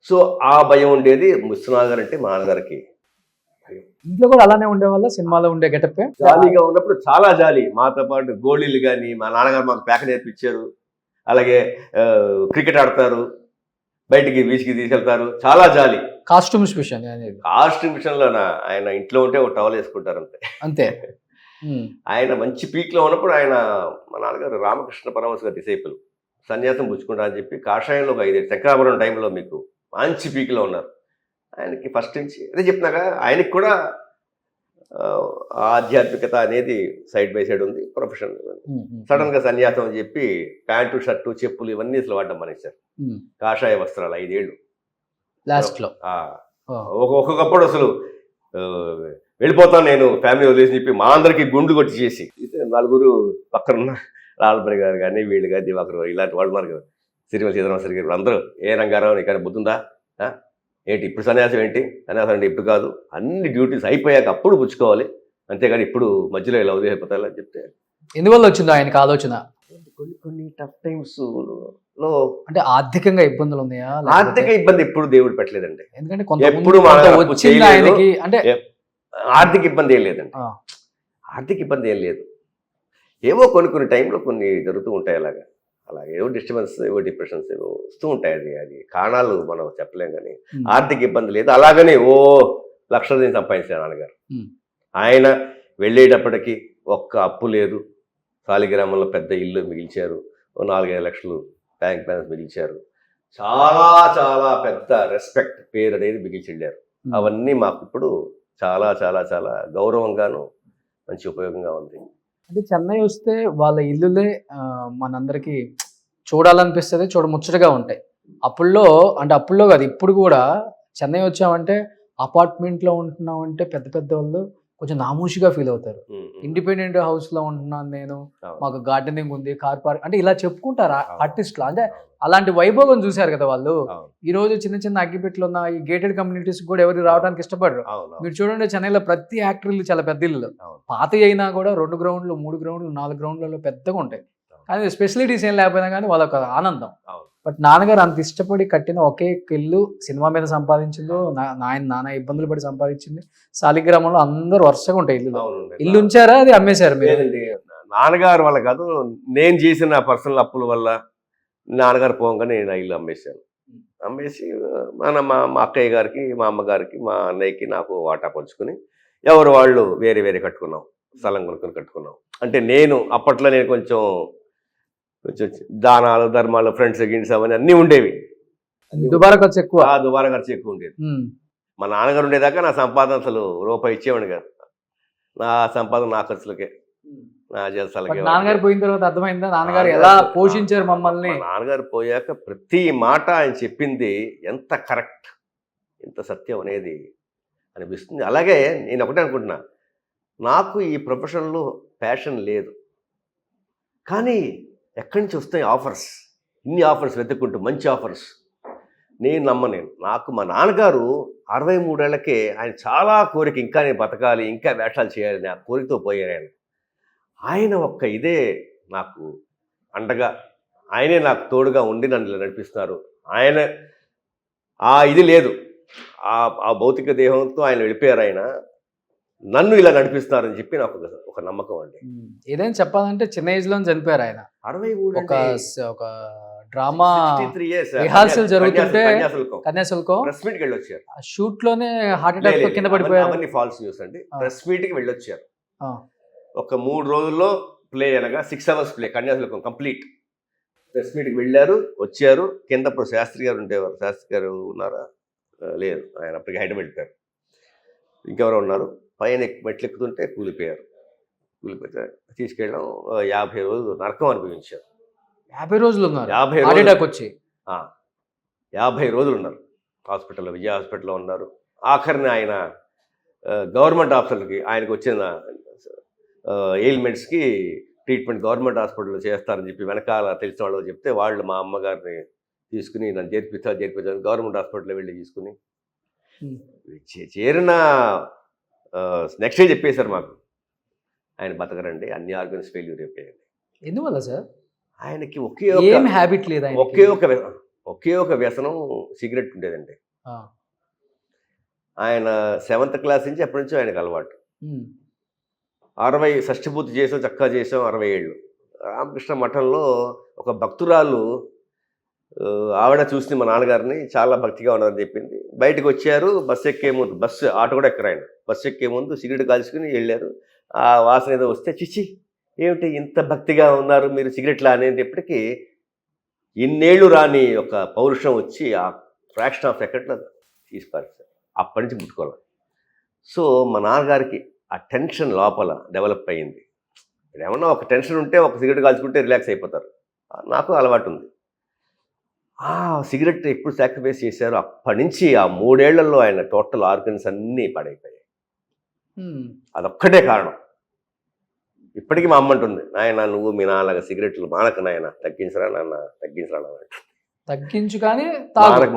సో ఆ భయం ఉండేది. విశ్వనాథ్ గారు అంటే మా నాన్నగారికి భయం. ఇంట్లో కూడా అలానే ఉండేవాళ్ళ, సినిమాలో ఉండే గెటప్ జాలీగా ఉన్నప్పుడు చాలా జాలీ. మాతో పాటు గోళీలు కానీ మా నాన్నగారు మాకు పేక నేర్పించారు. అలాగే క్రికెట్ ఆడతారు, బయటికి బీచ్కి తీసుకెళ్తారు, చాలా జాలీ. కాస్ట్యూమ్స్ విషయంలో ఆయన ఇంట్లో ఉంటే ఒక టవల్ వేసుకుంటారు అంతే. ఆయన మంచి పీక్లో ఉన్నప్పుడు ఆయన మా నాన్నగారు రామకృష్ణ పరమహంస గారి డిసైపుల్, సన్యాసం పుచ్చుకుంటా అని చెప్పి కాషాయంలో ఒక 5 శంకరాపురం టైంలో మీకు మంచి పీక్లో ఉన్నారు. ఆయనకి ఫస్ట్ నుంచి అదే చెప్తున్నాగా, ఆయనకి కూడా ఆధ్యాత్మికత అనేది సైడ్ బై సైడ్ ఉంది, ప్రొఫెషన్ సడన్ గా సన్యాసం అని చెప్పి ప్యాంటు షర్టు చెప్పులు ఇవన్నీ అసలు వాడడం మానేశారు. కాషాయ వస్త్రాలు 5 ఏళ్ళు లాస్ట్ లో. ఒక్కొక్కప్పుడు అసలు వెళ్ళిపోతాను నేను ఫ్యామిలీ వదిలేసి చెప్పి మా అందరికి గుండు కొట్టి చేసి నలుగురు పక్కనున్న లాల్బరి గారు కానీ వీళ్ళు కానీ దివాకర్ ఇలాంటి వాళ్ళు ఉన్నారు కదా, సిరిమల సీతారామశ్రీ గారు అందరూ ఏ రంగారావు నీకు బుద్ధుందా, ఏంటి ఇప్పుడు సన్యాసం, ఏంటి సన్యాసం అంటే ఇప్పుడు కాదు, అన్ని డ్యూటీస్ అయిపోయాక అప్పుడు పుచ్చుకోవాలి, అంతేగాని ఇప్పుడు మధ్యలో ఇలా వదిలేకపోతాయి అని చెప్తే. ఎందువల్ల వచ్చిందో ఆయనకు ఆలోచన? కొన్ని టఫ్ టైమ్స్ లో అంటే ఆర్థికంగా ఇబ్బందులు ఉన్నాయా? ఆర్థిక ఇబ్బంది ఎప్పుడు దేవుడు పెట్టలేదండి. ఎందుకంటే ఎప్పుడు వచ్చింది ఆయనకి, అంటే ఆర్థిక ఇబ్బంది ఏం లేదండి. ఆర్థిక ఇబ్బంది ఏం లేదు. ఏవో కొన్ని టైంలో కొన్ని జరుగుతూ ఉంటాయి అలాగా ఏవో డిస్టర్బెన్స్, ఏవో డిప్రెషన్స్ ఏవో వస్తూ ఉంటాయి. అది కారణాలు మనం చెప్పలేం, కానీ ఆర్థిక ఇబ్బంది లేదు. అలాగనే లక్షలు సంపాదించారు నాన్నగారు. ఆయన వెళ్ళేటప్పటికి ఒక్క అప్పు లేదు. సాలిగ్రామంలో పెద్ద ఇల్లు మిగిల్చారు, 4-5 లక్షలు బ్యాంక్ బ్యాలెన్స్ మిగిల్చారు. చాలా చాలా పెద్ద రెస్పెక్ట్, పేరు అనేది మిగిల్చి వెళ్ళారు. అవన్నీ మాకు ఇప్పుడు చాలా చాలా చాలా గౌరవంగాను మంచి ఉపయోగంగా ఉంది. అంటే చెన్నై వస్తే వాళ్ళ ఇల్లులే మనందరికి చూడాలనిపిస్తుంది, చూడముచ్చటగా ఉంటాయి. అప్పుల్లో కాదు, ఇప్పుడు కూడా చెన్నై వచ్చామంటే అపార్ట్మెంట్లో ఉంటున్నామంటే పెద్ద పెద్ద వాళ్ళు కొంచెం నామూషిగా ఫీల్ అవుతారు. ఇండిపెండెంట్ హౌస్ లో ఉంటున్నాను నేను, మాకు గార్డెనింగ్ ఉంది, కార్ పార్క్ అంటే ఇలా చెప్పుకుంటారు ఆర్టిస్టులు. అంటే అలాంటి వైభవం చూశారు కదా వాళ్ళు. ఈ రోజు చిన్న చిన్న అగ్గిపెట్లు ఉన్న ఈ గేటెడ్ కమ్యూనిటీస్ కూడా ఎవరు రావడానికి ఇష్టపడరు. మీరు చూడండి, చెన్నైలో ప్రతి యాక్టర్లు చాలా పెద్ద ఇల్లు, పాత అయినా కూడా 2 గ్రౌండ్లు 3 గ్రౌండ్లు 4 గ్రౌండ్లలో పెద్దగా ఉంటాయి. కానీ ఫెసిలిటీస్ ఏం లేకపోయినా కానీ వాళ్ళొక ఆనందం. బట్ నాన్నగారు అంత ఇష్టపడి కట్టిన ఒకే ఇల్లు, సినిమా మీద సంపాదించిందో, నాన్న ఇబ్బందులు పడి సంపాదించింది. సాలిగ్రామంలో అందరూ వరుసగా ఉంటాయి ఇల్లు ఉంచారా, అది అమ్మేశారు మీరు? నాన్నగారు వల్ల కాదు, నేను చేసిన పర్సనల్ అప్పుల వల్ల నాన్నగారు పోగానే నేను ఆ ఇల్లు అమ్మేశాను. అమ్మేసి మా అక్కయ్య గారికి, మా అమ్మగారికి, మా అన్నయ్యకి నాకు వాటా పంచుకుని ఎవరు వాళ్ళు వేరే వేరే కట్టుకున్నాం, స్థలం కొనుక్కొని కట్టుకున్నాం. అంటే నేను అప్పట్లో కొంచెం దానాలు ధర్మాలు, ఫ్రెండ్స్ గిన్స్ అవన్నీ అన్నీ ఉండేవి. దుబారా ఖర్చు ఎక్కువ. దుబారా ఖర్చు ఎక్కువ ఉండేది. మా నాన్నగారు ఉండేదాకా నా సంపాదన అసలు రూపాయి ఇచ్చేవాడు కాదు. నా సంపాదన నా ఖర్చులకే, నా జలసాలకే. నాన్నగారు పోయిన తర్వాత అర్థమైందా నాన్నగారు ఎలా పోషించారు మమ్మల్ని? నాన్నగారు పోయాక ప్రతి మాట ఆయన చెప్పింది ఎంత కరెక్ట్, ఎంత సత్యం అనేది అనిపిస్తుంది. అలాగే నేను ఒకటే అనుకుంటున్నా, నాకు ఈ ప్రొఫెషన్లో ప్యాషన్ లేదు, కానీ ఎక్కడి నుంచి వస్తాయి ఆఫర్స్, ఇన్ని ఆఫర్స్ వెతుక్కుంటూ మంచి ఆఫర్స్. నేను నమ్మలేను. నాకు మా నాన్నగారు 63 ఏళ్లకే ఆయన చాలా కోరిక, ఇంకా నేను బతకాలి, ఇంకా వేషాలు చేయాలి, ఆ కోరికతో పోయారు. ఆయన ఒక్క ఇదే నాకు అండగా, ఆయనే నాకు తోడుగా ఉండి నన్ను ఇలా నడిపిస్తున్నారు. ఆయన ఇది లేదు, ఆ భౌతిక దేహంతో ఆయన వెళ్ళిపోయారు. ఆయన నన్ను ఇలా నడిపిస్తారని చెప్పి నాకు ఒక నమ్మకం అండి. ఏదైనా చెప్పాలంటే చిన్న ఏజ్ లో చనిపోయారు ఆయన. 63 ఒక డ్రామా రిహార్సల్ జరుగుతుంటే కన్యాశుల్కం ప్రెస్ మీట్కి వెళ్ళొచ్చారు. షూట్ లోనే హార్ట్ అటాక్ తో కింద పడిపోయారు. అవన్నీ ఫాల్స్ న్యూస్ అండి. ప్రెస్ మీట్కి వెళ్ళొచ్చారు. ఒక 3 రోజుల్లో ప్లే అనగా 6 hours play, Kanyasulkam complete. Press మీట్కి వెళ్ళారు, వచ్చారు. కింద ఇప్పుడు శాస్త్రి గారు ఉండేవారు. శాస్త్రి గారు ఉన్నారా? లేదు, ఆయన అప్పటికి హైదరాబాద్ వెళ్ళిపోయారు. ఇంకెవరో ఉన్నారు. పైన మెట్లు ఎక్కుతుంటే కూలిపోయారు. తీసుకెళ్ళడం 50 రోజులు నరకం అనుభవించారు. 50 రోజులు ఉన్నారు. 50 రోజులు ఉన్నారు హాస్పిటల్లో, విజయ హాస్పిటల్లో ఉన్నారు. ఆఖరిని ఆయన గవర్నమెంట్ హాస్పిటల్కి, ఆయనకు వచ్చిన ఎయిల్మెంట్స్కి ట్రీట్మెంట్ గవర్నమెంట్ హాస్పిటల్లో చేస్తారని చెప్పి వెనకాల తెలిసిన వాళ్ళు చెప్తే, వాళ్ళు మా అమ్మగారిని తీసుకుని నన్ను చేర్పించాలని గవర్నమెంట్ హాస్పిటల్లో వెళ్ళి తీసుకుని చేరిన నెక్స్ట్ డే చెప్పేశారు మాకు, ఆయన బతకరండి, అన్ని ఆర్గన్స్ ఫెయిల్యూర్ అయిపోయాయండి. ఎందువల్ల సార్? ఆయనకి హ్యాబిట్ లేదు, ఒకే ఒక వ్యసనం సిగరెట్ ఉండేదండి. ఆయన 7th క్లాస్ నుంచి ఎప్పటి నుంచో ఆయనకు అలవాటు. 60 షష్ఠిపూర్తి చేసాం, చక్కగా చేసాం. 60 ఏళ్ళు రామకృష్ణ మఠంలో ఒక భక్తురాలు ఆవిడ చూసి మా నాన్నగారిని చాలా భక్తిగా ఉన్నారని చెప్పింది. బయటకు వచ్చారు, బస్సు ఎక్కే ముందు, ఆటో కూడా ఎక్కరు ఆయన, బస్సు ఎక్కే ముందు సిగరెట్ కాల్చుకుని వెళ్ళారు. ఆ వాసన ఏదో వస్తే, చిచ్చి ఏమిటి ఇంత భక్తిగా ఉన్నారు మీరు సిగరెట్లా అనేటప్పటికీ ఇన్నేళ్ళు రాని ఒక పౌరుషం వచ్చి ఆ ఫ్రాక్షన్ ఆఫ్ సెకండ్లో తీసిపారు. అప్పటి నుంచి ముట్టుకోవాలి. సో మా నాన్నగారికి ఆ టెన్షన్ లోపల డెవలప్ అయ్యింది. ఏమన్నా ఒక టెన్షన్ ఉంటే ఒక సిగరెట్ కాల్చుకుంటే రిలాక్స్ అయిపోతారు. నాకు అలవాటు ఉంది. ఆ సిగరెట్ ఎప్పుడు సాక్రిఫైస్ చేశారో అప్పటి నుంచి ఆ 3 ఏళ్లలో ఆయన టోటల్ ఆర్గన్స్ అన్నీ పాడైపోయాయి. అదొక్కటే కారణం. ఇప్పటికీ మా అమ్మ అంటుంది, నాయన నువ్వు మీ నాన్నలాగా సిగరెట్లు మానక నాయన, తగ్గించరా నాన్న, తగ్గించరా నాన్న, తగ్గించు కానీ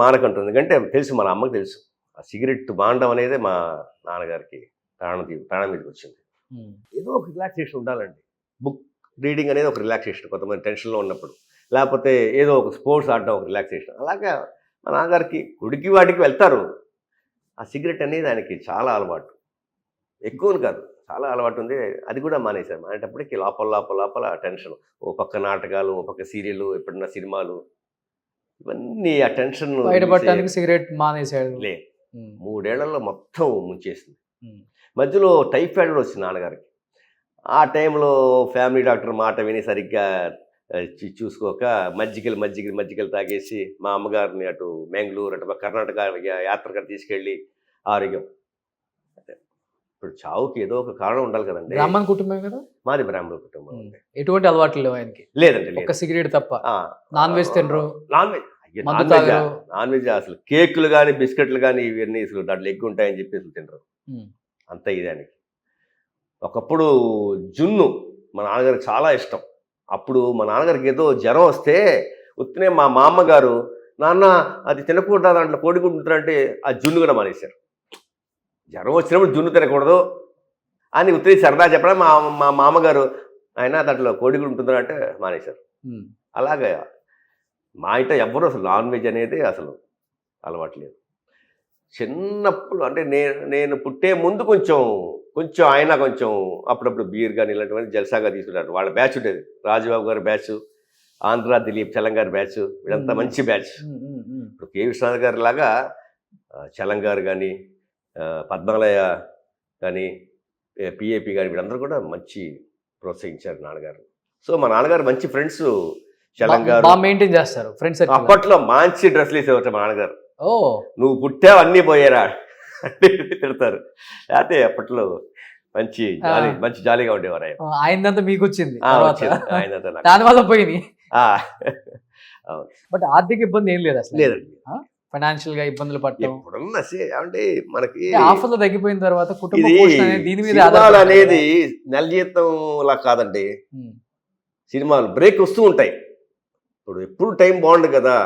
మానకంటుంది. ఎందుకంటే తెలుసు, మన అమ్మకి తెలుసు ఆ సిగరెట్ మానడం అనేది మా నాన్నగారికి ప్రాణం మీదకి వచ్చింది. ఏదో ఒక రిలాక్సేషన్ ఉండాలండి. బుక్ రీడింగ్ అనేది ఒక రిలాక్సేషన్, కొంతమంది టెన్షన్లో ఉన్నప్పుడు, లేకపోతే ఏదో ఒక స్పోర్ట్స్ ఆడడం ఒక రిలాక్సేషన్. అలాగే మా నాన్నగారికి గుడికి వాటికి వెళ్తారు. ఆ సిగరెట్ అనేది ఆయనకి చాలా అలవాటు, ఎక్కువని కాదు, చాలా అలవాటు ఉంది. అది కూడా మానేశారు. మానేటప్పటికి లోపల టెన్షన్, ఓ పక్క నాటకాలు, ఓ పక్క సీరియల్, ఎప్పుడన్నా సినిమాలు, ఇవన్నీ ఆ టెన్షన్ బయటపడటానికి సిగరెట్ మానేశాడు. 3 ఏళ్లలో మొత్తం ముంచేసింది. మధ్యలో టైఫాయిడ్ కూడా వచ్చింది నాన్నగారికి. ఆ టైంలో ఫ్యామిలీ డాక్టర్ మాట విని సరిగ్గా చూసుకోక మజ్జిగలు తాగేసి మా అమ్మగారిని అటు మ్యాంగ్లూరు, అటు కర్ణాటక యాత్రకు తీసుకెళ్ళి ఆరోగ్యం. ఇప్పుడు చావుకి ఏదో ఒక కారణం ఉండాలి కదండి. బ్రాహ్మణ కుటుంబం కదా మాది, బ్రాహ్మణ కుటుంబం. ఎటువంటి అలవాట్లు లేవు ఆయనకి? లేదండి, ఒక సిగరెట్ తప్ప. నాన్ వెజ్ తినరు? నాన్ వెజ్ అసలు కేకులు కానీ బిస్కెట్లు కానీ ఇవన్నీ అసలు దాంట్లో ఎక్కువ ఉంటాయని చెప్పి అసలు తినరు. అంత ఇదానికి. ఒకప్పుడు జున్ను మా నాన్నగారికి చాలా ఇష్టం. అప్పుడు మా నాన్నగారికి ఏదో జ్వరం వస్తే ఉత్తినే మా మామగారు, నాన్న అది తినకూడదు, దాంట్లో కోడిగుడ్డు అంటే ఆ జున్ను కూడా మానేశారు. జ్వరం వచ్చినప్పుడు జున్ను తినకూడదు అని ఉత్తిని సరదా చెప్పడం మా మామగారు, ఆయన దాంట్లో కోడిగుడ్డు ఉంటుందంటే మానేశారు. అలాగే మా ఇంట ఎవ్వరూ అసలు నాన్ వెజ్ అనేది అసలు అలవాట్లేదు. చిన్నప్పుడు అంటే నేను పుట్టే ముందు కొంచెం ఆయన కొంచెం అప్పుడప్పుడు బీర్ కానీ ఇలాంటివన్నీ జల్సాగా తీసుకున్నారు. వాళ్ళ బ్యాచ్ ఉండేది, రాజుబాబు గారి బ్యాచ్, ఆంధ్ర దిలీప్ చలం గారి బ్యాచ్, వీళ్ళంతా మంచి బ్యాచ్. ఇప్పుడు కే విశ్వనాథ్ గారి లాగా చలం గారు కానీ, పద్మాలయ కానీ, పిఏపి కానీ, వీళ్ళందరూ కూడా మంచి ప్రోత్సహించారు నాన్నగారు. సో మా నాన్నగారు మంచి ఫ్రెండ్స్. చలం గారు మెయింటైన్ చేస్తారు ఫ్రెండ్స్. అప్పట్లో మంచి డ్రెస్సులు వేసేవారు మా నాన్నగారు. నువ్వు పుట్టావు అన్నీ పోయారా అంటే తిడతారు. అయితే అప్పట్లో మంచి జాలీగా ఉండేవారు ఆయన. ఆయనంతా మీకు వచ్చింది, ఆయనంతా దానివల్ల పోయినాయి. బట్ ఆర్థిక ఇబ్బంది ఏం లేదు అసలు? లేదండి. ఫైనాన్షియల్ గా ఇబ్బందులు పట్టడం ఇప్పుడున్న అంటే మనకి ఆఫర్లు తగ్గిపోయిన తర్వాత కుటుంబ దీని మీద అనేది నెల జీతం లా కాదండి. సినిమాలు బ్రేక్ వస్తూ ఉంటాయి. ఇప్పుడు ఎప్పుడు టైం బాగుండు కదా,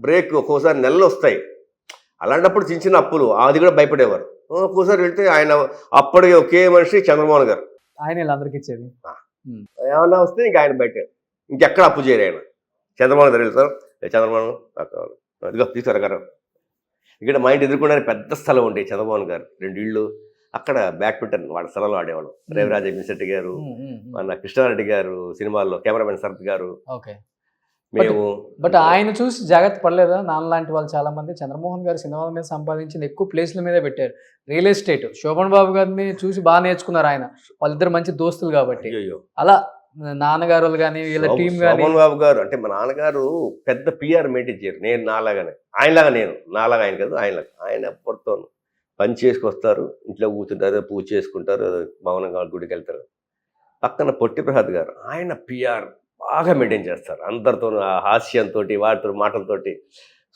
బ్రేక్ ఒక్కోసారి నెలలు వస్తాయి. అలాంటప్పుడు చిన్న అప్పులు, అది కూడా భయపడేవారు. ఒక్కోసారి వెళ్తే ఆయన అప్పటి ఒకే మనిషి చంద్రమోహన్ గారు, ఆయన అందరికి ఇచ్చేది. ఏమన్నా వస్తే ఇంకా ఆయన బయట ఇంకెక్కడ అప్పు చేయరు. ఆయన చంద్రమోహన్ గారు వెళ్తారు, చంద్రమోహన్ ఇదిగో తీసుకురాగారు. ఇక్కడ మా ఇంటి ఎదుర్కొనే పెద్ద స్థలం ఉండే చంద్రమోహన్ గారు 2 ఇళ్ళు, అక్కడ బ్యాడ్మింటన్ వాళ్ళ స్థలంలో ఆడేవాళ్ళు. రేవరాజ మిన్సెట్టి గారు, మన కృష్ణారెడ్డి గారు, సినిమాల్లో కెమెరామెన్ శరత్ గారు, మేము. బట్ ఆయన చూసి జాగ్రత్త పడలేదా? నాన్న లాంటి వాళ్ళు చాలా మంది చంద్రమోహన్ గారు సినిమాల మీద సంపాదించింది ఎక్కువ ప్లేస్ల మీద పెట్టారు. రియల్ ఎస్టేట్ శోభన్ బాబు గారిని చూసి బాగా నేర్చుకున్నారు ఆయన. వాళ్ళిద్దరు మంచి దోస్తులు కాబట్టి. అలా నాన్నగారు కానీ వీళ్ళ టీం కానీ. శోభన్ బాబు గారు అంటే మా నాన్నగారు పెద్ద పిఆర్ మెయింటైన్ చేయరు. నేను నాలాగానే, ఆయనలాగా నాలాగా ఆయన కాదు, ఆయన ఎప్పటితో పని చేసుకొస్తారు, ఇంట్లో కూర్చుంటారు, పూజ చేసుకుంటారు, భవనంగా గుడికి వెళ్తారు. పక్కన పొట్టి ప్రసాద్ గారు, ఆయన పిఆర్ బాగా మెయింటైన్ చేస్తారు అందరితో, హాస్యంతో, వాటితో మాటలతోటి.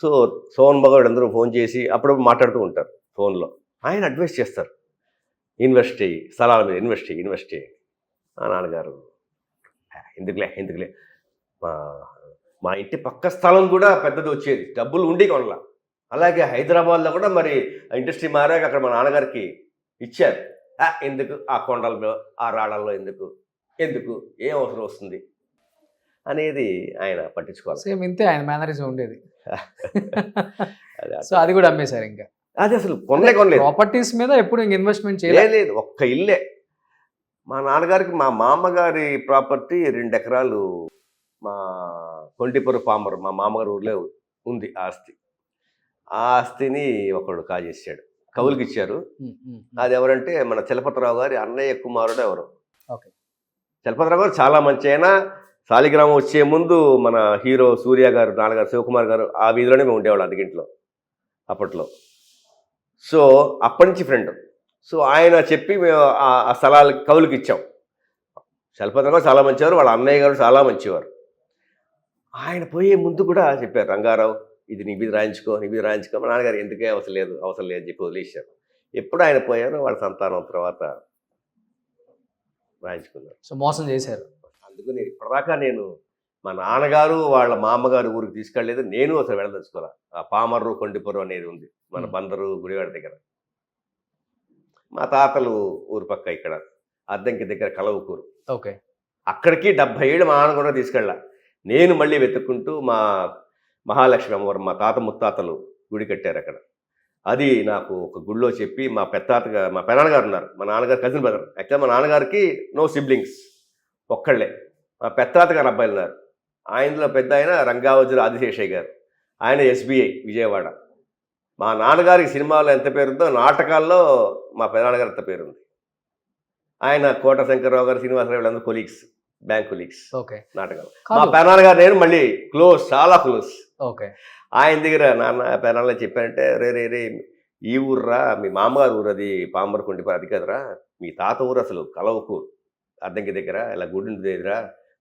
సో సోహన్ బాబు అందరూ ఫోన్ చేసి అప్పుడప్పుడు మాట్లాడుతూ ఉంటారు ఫోన్లో. ఆయన అడ్వైస్ చేస్తారు, ఇన్వెస్ట్ చేయి, స్థలాల మీద ఇన్వెస్ట్ చేయి. మా నాన్నగారు ఎందుకులే మా ఇంటి పక్క స్థలం కూడా పెద్దది వచ్చేది, డబ్బులు ఉండి కొనలా. అలాగే హైదరాబాద్లో కూడా మరి ఇండస్ట్రీ మారాక అక్కడ మా నాన్నగారికి ఇచ్చారు. ఎందుకు ఆ కొండల్లో, ఆ రాళ్ళల్లో ఎందుకు ఏం అవసరం వస్తుంది అనేది ఆయన పట్టించుకోవాలి. సేమ్ ఇంతే ఆయన మేనరిజం ఉండేది. సో అది కూడా అమ్మేశారు. ఇంకా అది అసలు కొనలేదు. ప్రాపర్టీస్ మీద ఎప్పుడు ఇన్వెస్ట్మెంట్ చేయలేదు. ఒక్క ఇల్లే మా నాన్నగారికి. మా మామగారి ప్రాపర్టీ 2 ఎకరాలు మా కొంటిపుర పామర్, మా మామగారి ఊర్లో ఉంది ఆస్తి. ఆ ఆస్తిని ఒకడు కాజేసాడు, కవులకి ఇచ్చారు. అది ఎవరంటే మన చలపతిరావు గారి అన్నయ్య కుమారుడు ఎవరు. చలపతిరావు గారు చాలా మంచి అయినా, శాలిగ్రామం వచ్చే ముందు మన హీరో సూర్య గారు, నాన్నగారు శివకుమార్ గారు ఆ వీధిలోనే మేము ఉండేవాళ్ళం అదిగింట్లో అప్పట్లో. సో అప్పటి నుంచి ఫ్రెండ్. సో ఆయన చెప్పి మేము ఆ స్థలాలు కవులకి ఇచ్చాం. చలపతి గారు చాలా మంచివారు, వాళ్ళ అన్నయ్య గారు చాలా మంచివారు. ఆయన పోయే ముందు కూడా చెప్పారు, రంగారావు ఇది నీ మీద రాయించుకో, నీ మీద రాయించుకో. మా నాన్నగారు ఎందుకే అవసరం లేదు అని చెప్పి వదిలేశారు. ఎప్పుడు ఆయన పోయారో వాళ్ళ సంతానం తర్వాత రాయించుకున్నారు. సో మోసం చేశారు. అందుకని ఇప్పటిదాకా నేను మా నాన్నగారు వాళ్ళ మా అమ్మగారు ఊరికి తీసుకెళ్ళలేదు, నేను అసలు వెళ్ళదలుచుకోవాలి. ఆ పామర్రు కొండిపురం అనేది ఉంది మన బందరు గుడివాడ దగ్గర. మా తాతలు ఊరు పక్క ఇక్కడ అద్దంకి దగ్గర కలవకూరు. ఓకే. అక్కడికి 70 ఏళ్ళు మా నాన్న కూడా తీసుకెళ్ళా. నేను మళ్ళీ వెతుక్కుంటూ మా మహాలక్ష్మి అమ్మవారు మా తాత ముత్తాతలు గుడి కట్టారు అక్కడ. అది నాకు ఒక గుళ్ళో చెప్పి మా పెనాన్నగారు ఉన్నారు, మా నాన్నగారు కజిన్ బ్రదర్. యాక్చువల్గా మా నాన్నగారికి నో సిబ్లింగ్స్, ఒక్కళ్ళే. మా పెత్తాతగారు అబ్బాయిలు ఉన్నారు. ఆయనలో పెద్ద ఆయన రంగావజుల ఆదిశేషయ్య గారు, ఆయన SBI విజయవాడ. మా నాన్నగారికి సినిమాలో ఎంత పేరుందో నాటకాల్లో మా పెదనాన్నగారు అంత పేరుంది. ఆయన కోట శంకర్రావు గారు, శ్రీనివాసరావు వీళ్ళందరూ కొలీగ్స్, బ్యాంక్ కొలీగ్స్ ఓకే నాటకాలు. మా పెదనాన్నగారు నేను మళ్ళీ క్లోజ్, చాలా క్లోజ్. ఓకే. ఆయన దగ్గర పెదనాన్న చెప్పారంటే, రే ఈ ఊర్రా మీ మామగారు ఊరు, అది పామర్ కొండిపోయి అది కదరా, మీ తాత ఊరు అసలు కలవకూరు అద్దంకి దగ్గర, ఇలా గుడి దగ్గర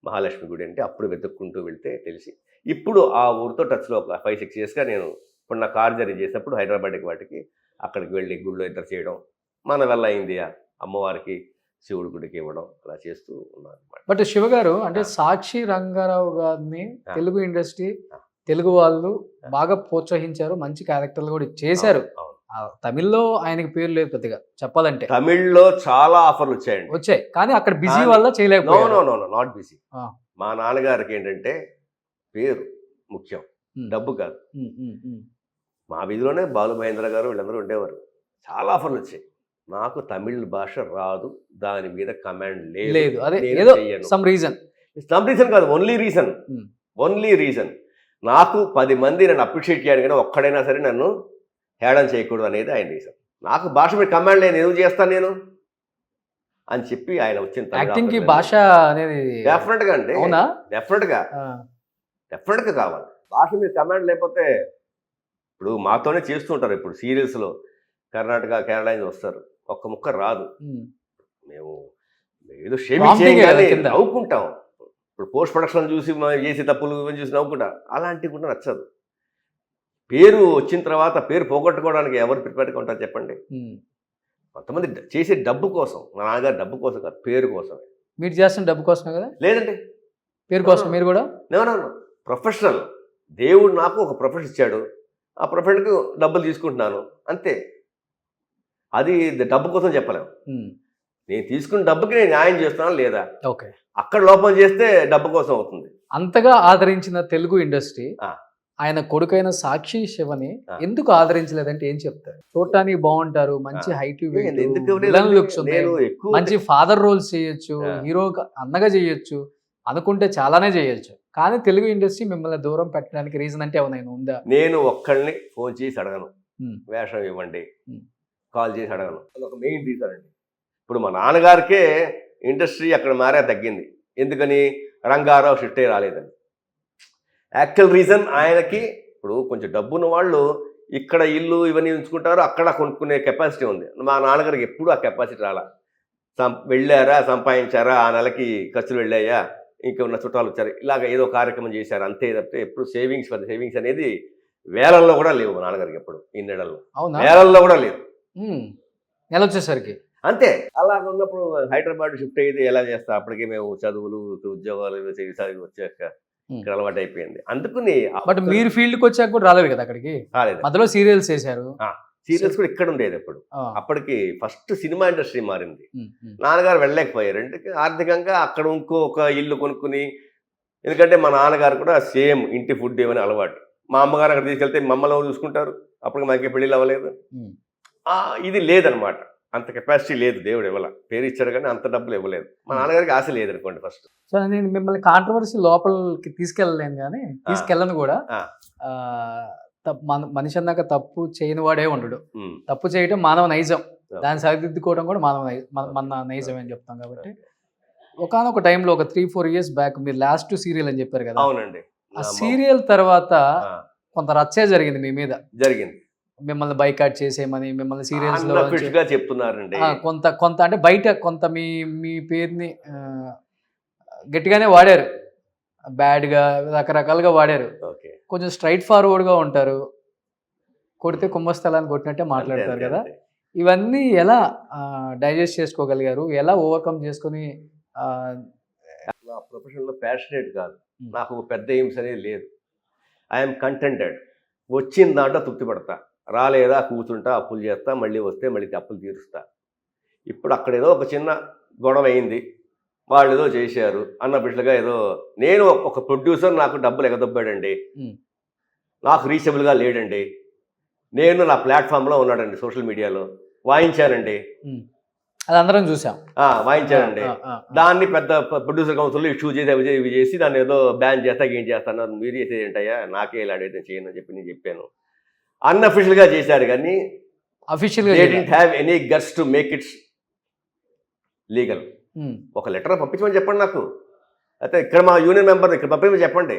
మహాలక్ష్మి గుడి అంటే. అప్పుడు వెతుక్కుంటూ వెళ్తే తెలిసి ఇప్పుడు ఆ ఊరితో టచ్లో ఒక 5-6 yearsగా నేను ఇప్పుడు నా కార్ జర్నీ చేసినప్పుడు హైదరాబాద్కి వాటికి అక్కడికి వెళ్ళి గుడిలో ఇద్దరు చేయడం, మన వల్ల అయింది అమ్మవారికి శివుడి గుడికి ఇవ్వడం, అలా చేస్తూ ఉన్నాను అనమాట. బట్ శివ గారు అంటే సాక్షి రంగారావు గారిని తెలుగు ఇండస్ట్రీ తెలుగు వాళ్ళు బాగా ప్రోత్సహించారు, మంచి క్యారెక్టర్లు కూడా చేశారు. తమిళ్లో ఆయనకి పేరు లేదు పెద్దగా చెప్పాలంటే. తమిళ్లో చాలా ఆఫర్లు వచ్చాయి కానీ అక్కడ బిజీ వల్ల చేయలేకపోయారు. No not busy. మా నాన్నగారికి ఏంటంటే పేరు ముఖ్యం, డబ్బు కాదు. మా వీధిలోనే బాలు మహేంద్ర గారు వీళ్ళందరూ ఉండేవారు. చాలా ఆఫర్లు వచ్చాయి. నాకు తమిళ్ భాష రాదు, దాని మీద కమాండ్ లేదు. అదే ఏదో సమ్ రీజన్ కాదు, ఓన్లీ రీజన్ నాకు 10 మంది నన్ను అప్రిషియేట్ చేయాలి కానీ ఒక్కడైనా సరే నన్ను హేళన చేయకూడదు అనేది ఆయన రీజన్. నాకు భాష మీద కమాండ్ లేదు, ఎందుకు చేస్తాను నేను అని చెప్పి ఆయన వచ్చిన యాక్టింగ్ కి భాష అనేది డెఫినెట్గా అంటే డెఫినెట్గా కావాలి. భాష మీద కమాండ్ లేకపోతే ఇప్పుడు మాతోనే చేస్తూ ఉంటారు. ఇప్పుడు సీరియల్స్లో కర్ణాటక కేరళ నుంచి వస్తారు, ఒక్క ముక్క రాదు. మేము ఏదో నవ్వుకుంటాం. ఇప్పుడు పోస్ట్ ప్రొడక్షన్ చూసి చేసే తప్పులు చూసి నవ్వుకుంటా, అలాంటివి కూడా నచ్చదు. పేరు వచ్చిన తర్వాత పేరు పోగొట్టుకోవడానికి ఎవరు ప్రిపేర్గా ఉంటారు చెప్పండి? కొంతమంది చేసే డబ్బు కోసం, మా నాన్నగారు డబ్బు కోసం కాదు, పేరు కోసమే. మీరు చేస్తున్న డబ్బు కోసమే కదా? లేదండి, పేరు కోసం. మీరు కూడా ప్రొఫెషనల్. దేవుడు నాకు ఒక ప్రొఫెషన్ ఇచ్చాడు, ఆ ప్రొఫెషన్కి డబ్బులు తీసుకుంటున్నాను అంతే. అది డబ్బు కోసం చెప్పలేము. నేను తీసుకున్న డబ్బుకి నేను న్యాయం చేస్తున్నాను లేదా, ఓకే, అక్కడ లోపం చేస్తే డబ్బు కోసం అవుతుంది. అంతగా ఆదరించిన తెలుగు ఇండస్ట్రీ ఆయన కొడుకైన సాక్షి శివని ఎందుకు ఆదరించలేదంటే ఏం చెప్తారు? చూడటానికి బాగుంటారు, మంచి హైట్, లుక్స్ ఉన్నాయి, మంచి ఫాదర్ రోల్స్ చేయొచ్చు, హీరో అన్నగా చేయొచ్చు, అనుకుంటే చాలానే చేయొచ్చు. కానీ తెలుగు ఇండస్ట్రీ మిమ్మల్ని దూరం పెట్టడానికి రీజన్ అంటే ఏమైనా ఉందా? నేను ఒక్కళ్ళని ఫోన్ చేసి అడగను, వేషం ఇవ్వండి, కాల్ చేసి అడగను. అదొక మెయిన్ రీజన్ అండి. ఇప్పుడు మా నాన్నగారికే ఇండస్ట్రీ అక్కడ మారే తగ్గింది. ఎందుకని? రంగారావు షిఫ్టే రాలేదని. యాక్చువల్ రీజన్ ఆయనకి ఇప్పుడు కొంచెం డబ్బున్న వాళ్ళు ఇక్కడ ఇల్లు ఇవన్నీ ఉంచుకుంటారు, అక్కడ కొనుక్కునే కెపాసిటీ ఉంది. మా నాన్నగారికి ఎప్పుడు ఆ కెపాసిటీ రాలా. వెళ్ళారా, సంపాదించారా, ఆ నెలకి ఖర్చులు వెళ్ళాయా, ఇంకా ఉన్న చుట్టాలు వచ్చారు, ఇలాగ ఏదో కార్యక్రమం చేశారు అంతే తప్పితే ఎప్పుడు సేవింగ్స్ అనేది వేలల్లో కూడా లేవు మా నాన్నగారికి. ఎప్పుడు ఇన్నేళ్లలో వేలల్లో కూడా లేవు. నెల వచ్చేసరికి అంతే. అలాగ ఉన్నప్పుడు హైదరాబాద్ షిఫ్ట్ అయితే ఎలా చేస్తా? అప్పటికే మేము చదువులు ఉద్యోగాలు వచ్చాక ఇక్కడ అలవాటు అయిపోయింది. అందుకని బట్ మీరు ఫీల్డ్కి వచ్చాక కూడా రాలేదు కదా అక్కడికి? రాలేదు. మధ్యలో సీరియల్స్ చేశారు. సీరియల్స్ కూడా ఇక్కడ ఉండేది అప్పుడు. అప్పటికి ఫస్ట్ సినిమా ఇండస్ట్రీ మారింది. నాన్నగారు వెళ్ళలేకపోయారు, అంటే ఆర్థికంగా అక్కడ ఇంకొక ఇల్లు కొనుక్కుని. ఎందుకంటే మా నాన్నగారు కూడా సేమ్ ఇంటి ఫుడ్ ఏమని అలవాటు. మా అమ్మగారు అక్కడ తీసుకెళ్తే మమ్మల్ని చూసుకుంటారు, అప్పటికి మాకే పెళ్ళిళ్ళు అవ్వలేదు. ఇది లేదనమాట, అంత కెపాసిటీ లేదు. దేవుడు ఇవ్వాల, పేరు ఇచ్చాడు కానీ అంత డబ్బులు ఇవ్వలేదు. మా నాన్నగారికి ఆశ లేదనుకోండి ఫస్ట్. సో నేను మిమ్మల్ని కాంట్రవర్సీ లోపలికి తీసుకెళ్ళలేను కానీ తీసుకెళ్ళను కూడా. మనిషి అన్నాక తప్పు చేయని వాడే ఉండడు. తప్పు చేయడం మానవ నైజం, దాన్ని సరిదిద్దుకోవడం కూడా మన నైజం అని చెప్తాం. కాబట్టి ఒకనొక టైంలో ఒక 3-4 years బ్యాక్ మీరు లాస్ట్ సీరియల్ అని చెప్పారు కదా? అవునండి. ఆ సీరియల్ తర్వాత కొంత రచ్చే జరిగింది మీ మీద. జరిగింది. మిమ్మల్ని బైకాట్ చేసేయమని, మిమ్మల్ని సీరియల్స్ లో అన్అఫీషియల్ గా చెప్తున్నారండి. కొంత కొంత అంటే బయట కొంత మీ మీ పేరుని గట్టిగానే వాడారు, బ్యాడ్ గా రకరకాలుగా వాడారు. ఓకే, కొంచెం స్ట్రైట్ ఫార్వర్డ్ గా ఉంటారు, కొడితే కుంభస్థలాన్ని కొట్టినట్టే మాట్లాడతారు అంతే, కదా. అంతే. ఇవన్నీ ఎలా డైజెస్ట్ చేసుకోగలిగారు, ఎలా ఓవర్కమ్ చేసుకొని నా ప్రొఫెషన్ లో ప్యాషనేట్ కాదు, నాకు ఒక పెద్ద ఎయిమ్స్ అనేది లేదు. ఐఎమ్ కంటెంటెడ్. వచ్చిన దాంట్లో తృప్తి పడతా, రాలేదా కూర్చుంటా, అప్పులు చేస్తా, మళ్ళీ వస్తే మళ్ళీ అప్పులు తీరుస్తా. ఇప్పుడు అక్కడ ఏదో ఒక చిన్న గొడవ అయింది, వాళ్ళు ఏదో చేశారు అన్నబిడ్డగా ఏదో, నేను ఒక ప్రొడ్యూసర్, నాకు డబ్బులు ఎగదొబ్బాడండి, నాకు రీచబుల్గా లేడండి, నేను నా ప్లాట్ఫామ్లో ఉన్నాడండి, సోషల్ మీడియాలో వాయించానండి, అది అందరం చూసాం, వాయించానండి. దాన్ని పెద్ద ప్రొడ్యూసర్ కౌన్సిల్లో ఇష్యూ చేసి అవి ఇవి చేసి దాన్ని ఏదో బ్యాన్ చేస్తా, ఏం చేస్తాను, మీరు చేసేది ఏంటయ్యా, నాకే ఇలాడైతే చేయను అని చెప్పి నేను చెప్పాను. అన్అఫీషియల్గా చేశారు కానీ అఫీషియల్గా they didn't have any guts to make its legal. ఒక లెటర్ పంపించమని చెప్పండి నాకు, అయితే ఇక్కడ మా యూనియన్ మెంబర్ ఇక్కడ పంపించమని చెప్పండి.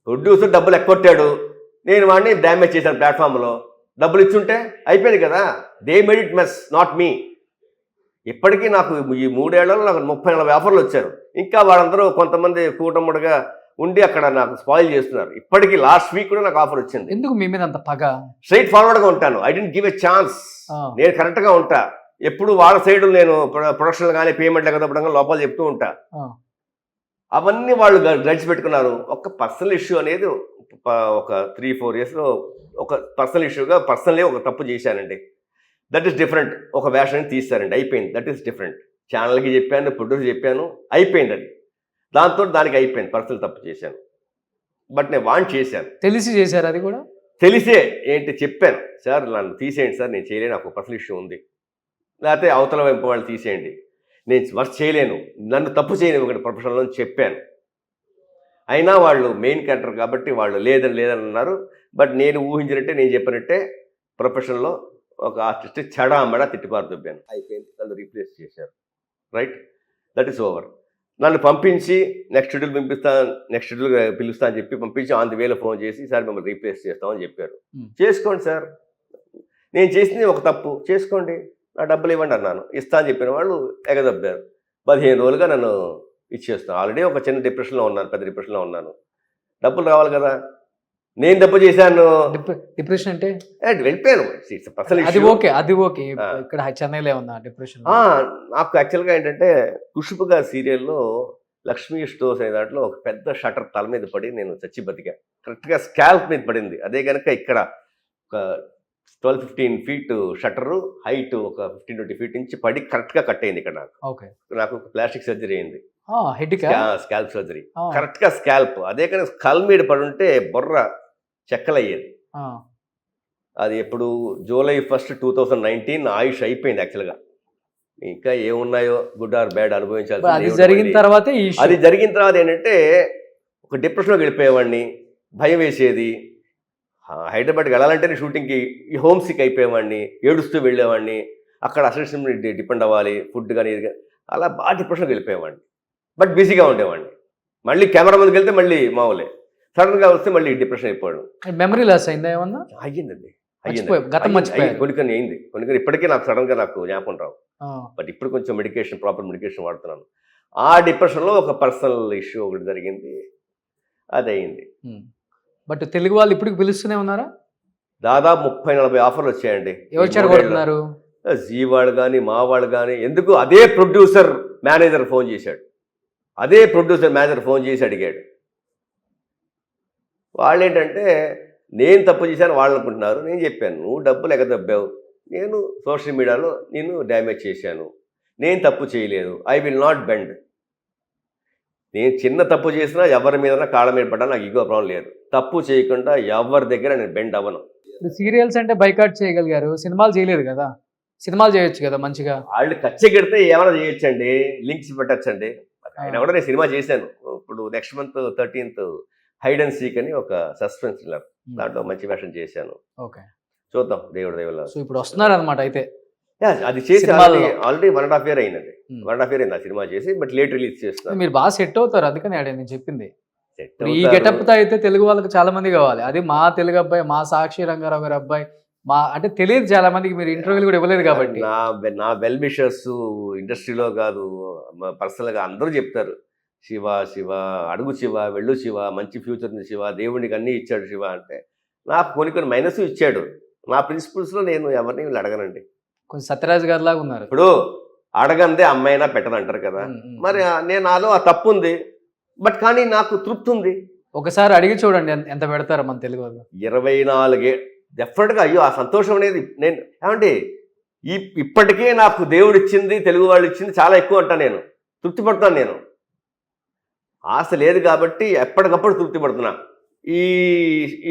ప్రొడ్యూసర్ డబ్బులు ఎక్కొట్టాడు, నేను వాడిని డ్యామేజ్ చేశాను ప్లాట్ఫామ్లో, డబ్బులు ఇచ్చుంటే అయిపోయింది కదా. They made it mess, not me. ఇప్పటికీ నాకు ఈ 3 ఏళ్లలో నాకు 30-40 ఆఫర్లు వచ్చారు. ఇంకా వాళ్ళందరూ కొంతమంది కూటముడుగా ఉండి అక్కడ నాకు స్పాయిల్ చేస్తున్నారు. ఇప్పటికీ లాస్ట్ వీక్ కూడా నాకు ఆఫర్ వచ్చింది. ఎందుకు మీ మీద అంత పగ? స్ట్రైట్ ఫార్వర్డ్గా ఉంటాను, I didn't give a chance. నేను కరెక్ట్గా ఉంటా, ఎప్పుడు వాళ్ళ సైడ్ నేను ప్రొడక్షన్ కానీ పేమెంట్ ఎగదప్పడం లోపాలు చెప్తూ ఉంటా. అవన్నీ వాళ్ళు గడిచిపెట్టుకున్నారు. ఒక పర్సనల్ ఇష్యూ అనేది ఒక 3-4 ఇయర్స్లో ఒక పర్సనల్ ఇష్యూగా పర్సనలే ఒక తప్పు చేశానండి. That is different. ఒక వేషాన్ని తీస్తారండి, అయిపోయింది. That is different. ఛానల్కి చెప్పాను, ప్రొడ్యూసర్ చెప్పాను, అయిపోయింది. అది దాంతో దానికి అయిపోయింది, పర్సనల్ తప్పు చేశాను. బట్ నేను వాంట్ చేశాను, తెలిసి చేశారు. అది కూడా తెలిసే ఏంటి చెప్పాను, సార్ నన్ను తీసేయండి సార్, నేను చేయలేను, నాకు పర్సనల్ ఇష్యూ ఉంది, లేకపోతే అవతల వైపు వాళ్ళు తీసేయండి, నేను వర్క్ చేయలేను, నన్ను తప్పు చేయను ఒకటి ప్రొఫెషనల్లో చెప్పాను. అయినా వాళ్ళు మెయిన్ క్యారెక్టర్ కాబట్టి వాళ్ళు లేదని అన్నారు. బట్ నేను ఊహించినట్టే, నేను చెప్పినట్టే ప్రొఫెషన్లో ఒక ఆర్టిస్ట్ చెడామడా తిట్టిపారు దుబ్బాను, అయిపోయింది. నన్ను రీప్లేస్ చేశారు. Right, that is over. నన్ను పంపించి నెక్స్ట్ షెడ్యూల్ పిలుస్తా అని చెప్పి పంపించి ఆన్ ది వేలో ఫోన్ చేసి, సార్ మిమ్మల్ని రీప్లేస్ చేస్తామని చెప్పారు. చేసుకోండి సార్, నేను చేసింది ఒక తప్పు, చేసుకోండి, నా డబ్బులు ఇవ్వండి అన్నాను. ఇస్తా అని చెప్పిన వాళ్ళు ఎగదబ్బారు. 15 రోజులుగా నన్ను ఇచ్చేస్తాను. ఆల్రెడీ ఒక చిన్న డిప్రెషన్లో ఉన్నాను, పెద్ద డిప్రెషన్లో ఉన్నాను. డబ్బులు రావాలి కదా, నేను తప్పు చేశాను. డిప్రెషన్ అంటే వెళ్ళిపోయాను. అది ఓకే, అది ఓకే. ఇక్కడ చెన్నైలో ఉందా డిప్రెషన్? నాకు యాక్చువల్గా ఏంటంటే ఖుష్బు గారి సీరియల్లో లక్ష్మీ స్టోర్స్ అనే దాంట్లో ఒక పెద్ద షటర్ తల మీద పడి నేను చచ్చి బతికా. కరెక్ట్గా స్కాల్ప్ మీద పడింది. అదే కనుక ఇక్కడ ఒక 12-15 ఫీట్ షటరు, హైట్ ఒక 15-20 ఫీట్ నుంచి పడి కరెక్ట్గా కట్ అయింది ఇక్కడ. నాకు ప్లాస్టిక్ సర్జరీ అయింది, స్కాల్ప్ సర్జరీ, కరెక్ట్గా స్కాల్ప్. అదే కానీ స్కల్ మీద పడి ఉంటే బొర్ర చెక్కలయ్యేది. అది ఎప్పుడు July 1, 2019 ఆయుష్ అయిపోయింది యాక్చువల్గా. ఇంకా ఏమున్నాయో గుడ్ ఆర్ బ్యాడ్ అనుభవించాలి. అది జరిగిన తర్వాత ఏంటంటే ఒక డిప్రెషన్లోకి వెళ్ళిపోయేవాడిని, భయం వేసేది. హైదరాబాద్కి వెళ్ళాలంటేనే షూటింగ్కి ఈ హోమ్ సిక్ అయిపోయేవాడిని, ఏడుస్తూ వెళ్ళేవాడిని. అక్కడ అసిస్టెంట్ డిపెండ్ అవ్వాలి, ఫుడ్ కానీ ఇది, అలా బాగా డిప్రెషన్కి వెళ్ళిపోయేవాడిని. బట్ బిజీగా ఉండేవాడిని. మళ్ళీ కెమెరా ముందుకు వెళ్తే మళ్ళీ మామూలే, సడన్గా వస్తే మళ్ళీ డిప్రెషన్ అయిపోయాడు. మెమరీ లాస్ అయిందా ఏమన్నా? అయ్యిందండి, కొన్ని అయింది. ఇప్పటికీ నాకు సడన్గా నాకు జ్ఞాపకం రావు. బట్ ఇప్పుడు కొంచెం ప్రాపర్ మెడికేషన్ వాడుతున్నాను. ఆ డిప్రెషన్లో ఒక పర్సనల్ ఇష్యూ ఒకటి జరిగింది, అది అయింది. బట్ తెలుగు వాళ్ళు ఇప్పుడు పిలుస్తూనే ఉన్నారా? దాదాపు 30-40 ఆఫర్లు వచ్చాయండి. ఎవరు చెడగొడుతున్నారు? జీ వాళ్ళు కానీ మా వాళ్ళు కానీ. ఎందుకు అదే ప్రొడ్యూసర్ మేనేజర్ ఫోన్ చేశాడు, అడిగాడు. వాళ్ళు ఏంటంటే నేను తప్పు చేశాను వాళ్ళు అనుకుంటున్నారు. నేను చెప్పాను, నువ్వు డబ్బులు ఎగదబ్బావు, నేను సోషల్ మీడియాలో నేను డ్యామేజ్ చేశాను, నేను తప్పు చేయలేదు, ఐ విల్ నాట్ బెండ్. నేను చిన్న తప్పు చేసినా ఎవరి మీద కాళ్ళ మీద పడ్డా నాకు ఈగో ప్రాబ్లం లేదు. తప్పు చేయకుండా ఎవరి దగ్గర నేను బెండ్ అవ్వను. సీరియల్స్ అంటే బైకాట్ చేయగలిగారు, సినిమాలు చేయలేదు కదా? సినిమాలు చేయొచ్చు కదా మంచిగా. వాళ్ళు కచ్చెకెడితే ఏమైనా చేయొచ్చండి, లింక్స్ పెట్టచ్చండి. అయినా కూడా నేను సినిమా చేశాను. ఇప్పుడు next month 13th hide and seek అని ఒక సస్పెన్స్ థ్రిల్లర్, దాంట్లో మంచి వేషం చేశాను. ఓకే, చూద్దాం దేవుడి దయ వల్ల. సో ఇప్పుడు వస్తున్నారు అనమాట. అయితే అది చేసి ఆల్రెడీ 1.5 year అయినది. 1.5 year అయింది ఆ సినిమా చేసి, బట్ లేట్ రిలీజ్ చేస్తున్నారు. మీరు బాగా సెట్ అవుతారు, అందుకని నేను చెప్పింది. సెట్ ఇప్పుడు ఈ గెటప్ తో అయితే తెలుగు వాళ్ళకి చాలా మంది కావాలి. అది మా తెలుగు అబ్బాయి, మా సాక్షి రంగారావు గారి అబ్బాయి, మా అంటే తెలియదు చాలా మందికి, మీరు ఇంటర్వ్యూలు కూడా ఇవ్వలేదు కాబట్టి. నా వెల్ విషర్స్ ఇండస్ట్రీలో కాదు, పర్సనల్గా అందరూ చెప్తారు, శివ శివ అడుగు శివ, వెళ్ళు శివ, మంచి ఫ్యూచర్ ఉంది శివ, దేవునికి అన్నీ ఇచ్చాడు శివ అంటే. నాకు కొన్ని మైనస్ ఇచ్చాడు. నా ప్రిన్సిపల్స్లో నేను ఎవరిని వీళ్ళు అడగనండి. కొంచెం సత్యరాజ్ గారి లాగా ఉన్నారు. ఇప్పుడు అడగందే అమ్మాయినా పెట్టను అంటారు కదా, మరి నేను నాలో ఆ తప్పు ఉంది, బట్ కానీ నాకు తృప్తి ఉంది. ఒకసారి అడిగి చూడండి ఎంత పెడతారు మన తెలుగు వాళ్ళు. 24 డెఫినెట్గా. అయ్యో ఆ సంతోషం అనేది నేను ఏమంటే ఇప్పటికే నాకు దేవుడు ఇచ్చింది, తెలుగు వాళ్ళు ఇచ్చింది చాలా ఎక్కువ అంటా. నేను తృప్తి పడతాను. నేను ఆశ లేదు కాబట్టి ఎప్పటికప్పుడు తృప్తి పడుతున్నా. ఈ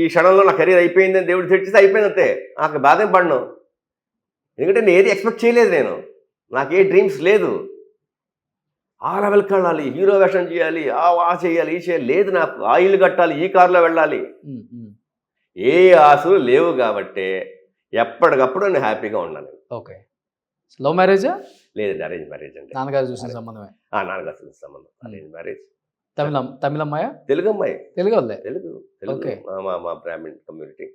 ఈ క్షణంలో నా కెరీర్ అయిపోయిందని దేవుడు తెచ్చిస్తే అయిపోయింది అంతే. నాకు బాధ ఏం పడను, ఎందుకంటే నేను ఏది ఎక్స్పెక్ట్ చేయలేదు. నాకు ఏ డ్రీమ్స్ లేదు. ఆ లెవెల్కి వెళ్ళాలి, హీరో వేషం చేయాలి, ఆ చేయాలి, ఈ చేయాలి లేదు. నాకు ఆ ఇల్లు కట్టాలి, ఈ కారులో వెళ్ళాలి, ఏ ఆశలు లేవు కాబట్టి ఎప్పటికప్పుడు నేను హ్యాపీగా ఉన్నాను. ఓకే. లవ్ మ్యారేజా? లేదండి, అరేంజ్ మ్యారేజ్ అండి. నాన్నగారు చూసిన సంబంధమే. నాన్నగారు చూసిన సంబంధం, అరేంజ్ మ్యారేజ్. తమిళ అమ్మాయా? తెలుగు అమ్మాయి. తెలుగు వాళ్ళే? తెలుగు. మా బ్రాహ్మణ్ కమ్యూనిటీ.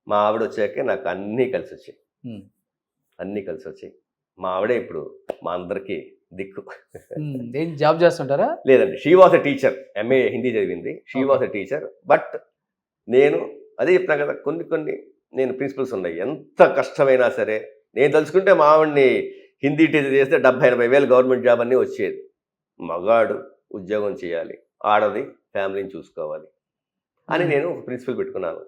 మా ఆవిడ వచ్చాకే నాకు అన్నీ కలిసి వచ్చాయి. మా ఆవిడే ఇప్పుడు మా అందరికీ దిక్కు. ఏం జాబ్ చేస్తుంటారా? లేదండి, she was a teacher. MA Hindi చదివింది. She was a teacher. But నేను అదే చెప్తాను కదా, కొన్ని నేను ప్రిన్సిపల్స్ ఉన్నాయి. ఎంత కష్టమైనా సరే నేను తలుచుకుంటే మా ఆవిడ్ని హిందీ టీచర్ చేస్తే 70-80 వేలు గవర్నమెంట్ జాబ్ అన్నీ వచ్చేది. మగాడు ఉద్యోగం చేయాలి, ఆడది ఫ్యామిలీని చూసుకోవాలి అని నేను ప్రిన్సిపల్ పెట్టుకున్నాను.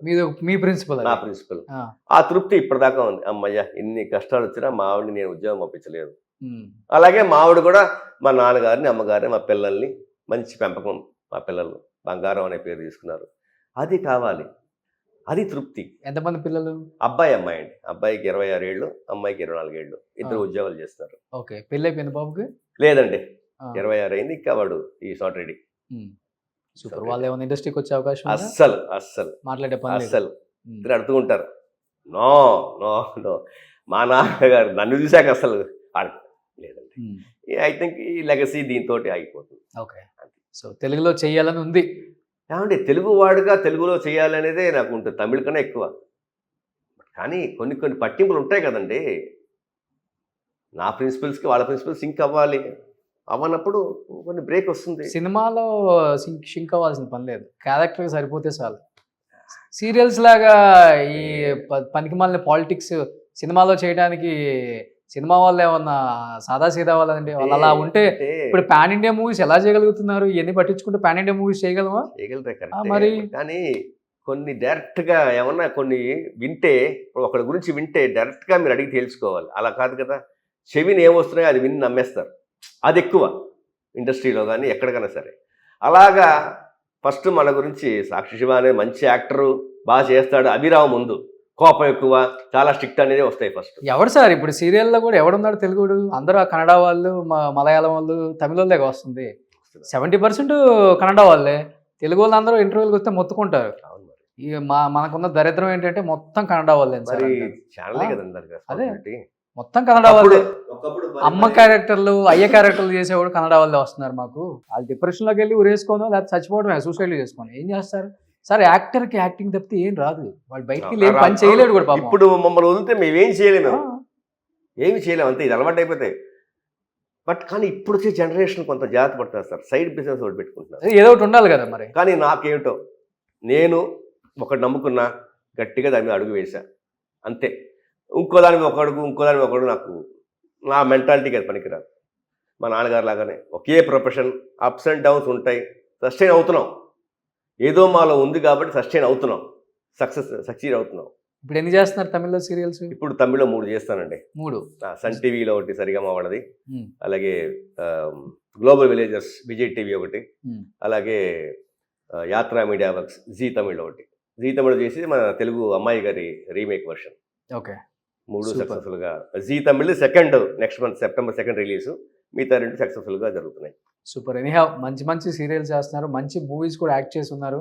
మీ ప్రిన్సిపల్? నా ప్రిన్సిపల్. ఆ తృప్తి ఇప్పటిదాకా ఉంది. అమ్మయ్య, ఇన్ని కష్టాలు వచ్చినా మా ఆవిడని నేను ఉద్యోగం పంపించలేదు. అలాగే మా ఆవిడ కూడా మా నాన్నగారిని, అమ్మగారిని, మా పిల్లల్ని మంచి పెంపకం, మా పిల్లలు బంగారం అనే పేరు తీసుకున్నారు. అది కావాలి, అది తృప్తి. ఎంతమంది పిల్లలు? అబ్బాయి అమ్మాయి అండి. అబ్బాయికి 26 ఏళ్ళు, అమ్మాయికి 24 ఏళ్ళు. ఇద్దరు ఉద్యోగాలు చేస్తున్నారు. ఓకే. పెళ్ళి అయిపోయింది బాబుకి? లేదండి, 26 అయింది. ఇంకా వాడు ఈస్ నాట్ రెడీ. సూపర్. వాళ్ళు ఏమైనా ఇండస్ట్రీకి వచ్చే అవకాశం? అస్సలు మాట్లాడే పని అస్సలు. ఇద్దరు అడుతూ ఉంటారు, నో నో నో. మా నాన్నగారు నన్ను చూశాక అసలు లేదండి. ఐ థింక్ ఈ లెగసీ దీంతో ఆగిపోతుంది. ఓకే. సో తెలుగులో చెయ్యాలని ఉంది. ఏమంటే తెలుగు వాడుగా తెలుగులో చేయాలనేదే నాకు ఉంటుంది, తమిళ కన్నా ఎక్కువ. కానీ కొన్ని పట్టింపులు ఉంటాయి కదండి. నా ప్రిన్సిపల్స్కి వాళ్ళ ప్రిన్సిపల్స్ సింక్ అవ్వాలి. అవ్వనప్పుడు కొన్ని బ్రేక్ వస్తుంది. సినిమాలో సింక్ అవ్వాల్సిన పని లేదు, క్యారెక్టర్ సరిపోతే చాలు. సీరియల్స్ లాగా ఈ పనికిమాలిన పాలిటిక్స్ సినిమాలో చేయడానికి సినిమా వాళ్ళు ఏమన్నా సాదా సీదా వాళ్ళండి. వాళ్ళు అలా ఉంటే ఇప్పుడు పాన్ ఇండియా మూవీస్ ఎలా చేయగలుగుతున్నారు? ఇవన్నీ పట్టించుకుంటే పాన్ ఇండియా మూవీస్ చేయగలమా? మరి కానీ కొన్ని డైరెక్ట్గా ఏమన్నా కొన్ని వింటే, ఇప్పుడు ఒకరి గురించి వింటే డైరెక్ట్గా మీరు అడిగి తెలుసుకోవాలి. అలా కాదు కదా, చెవిని ఏమొస్తున్నాయో అది విని నమ్మేస్తారు. అది ఎక్కువ ఇండస్ట్రీలో కానీ ఎక్కడికైనా సరే. అలాగా ఫస్ట్ మన గురించి సాక్షి శివ అనే మంచి యాక్టరు, బాగా చేస్తాడు, అభిరావు ముందు కోపం ఎక్కువ, చాలా స్ట్రిక్ట్ అనేది వస్తాయి ఫస్ట్. ఎవడు సార్ ఇప్పుడు సీరియల్లో కూడా ఎవడున్నాడు తెలుగుడు? అందరూ కన్నడ వాళ్ళు, మలయాళం వాళ్ళు, తమిళ వాళ్ళే వస్తుంది. 70% కన్నడ వాళ్ళే. తెలుగు వాళ్ళు అందరూ ఇంటర్వ్యూలకు వస్తే మొత్తుకుంటారు. మనకున్న దరిద్రం ఏంటంటే మొత్తం కన్నడ వాళ్ళే. అదే మొత్తం కన్నడ వాళ్ళే. అమ్మ క్యారెక్టర్లు, అయ్య క్యారెక్టర్లు చేసేవాడు కన్నడ వాళ్ళే వస్తున్నారు. మాకు వాళ్ళు డిప్రెషన్లోకి వెళ్ళి ఉరేసుకోను, లేకపోతే చచ్చిపోవడమే, సూసైడ్ చేసుకోను. ఏం చేస్తారు సార్? యాక్టర్కి యాక్టింగ్ తప్పితే ఏం రాదు. వాళ్ళు బయటికి లేని పని చేయలేడు కూడా. ఇప్పుడు మమ్మల్ని వదిలితే మేమేం చేయలేము, ఏమి చేయలేము, అంతే. ఇది అలవాటు అయిపోతాయి. బట్ కానీ ఇప్పుడు వచ్చే జనరేషన్ కొంత జాగ్రత్త పడుతున్నారు సార్. సైడ్ బిజినెస్ ఒకటి పెట్టుకుంటున్నారు, ఏదో ఒకటి ఉండాలి కదా మరి. కానీ నాకేమిటో, నేను ఒకటి నమ్ముకున్నా, గట్టిగా దాని మీద అడుగు వేసా అంతే. ఇంకో దాని మీద ఒక అడుగు, ఇంకో దాని మీద ఒక అడుగు. నాకు నా మెంటాలిటీకి అది పనికిరాదు. మా నాన్నగారు లాగానే ఒకే ప్రొఫెషన్, అప్స్ అండ్ డౌన్స్ ఉంటాయి. సస్టైన్ అవుతున్నాం, ఏదో మాలో ఉంది కాబట్టి సస్టైన్ అవుతున్నాం, సక్సీడ్ అవుతున్నాం. ఇప్పుడు ఎన్ని చేస్తున్నారు తమిళ్లో సీరియల్స్? ఇప్పుడు తమిళ్లో 3 చేస్తానండి. 3 సన్ టీవీలో ఒకటి, సరిగమ వాడది, అలాగే గ్లోబల్ విలేజర్స్ విజయ్ టీవీ ఒకటి, అలాగే యాత్రా మీడియా వర్క్స్ జీ తమిళ్ ఒకటి. జీ తమిళ్ చేసి మన తెలుగు అమ్మాయి గారి రీమేక్ వర్షన్. ఓకే. 3 సక్సెస్ఫుల్గా. Zee Tamil second next month September 2 release. మిగతా 2 సక్సెస్ఫుల్గా జరుగుతున్నాయి. సూపర్. ఎనీహౌ మంచి సీరియల్స్ చేస్తున్నారు, మంచి మూవీస్ కూడా యాక్ట్ చేసి ఉన్నారు.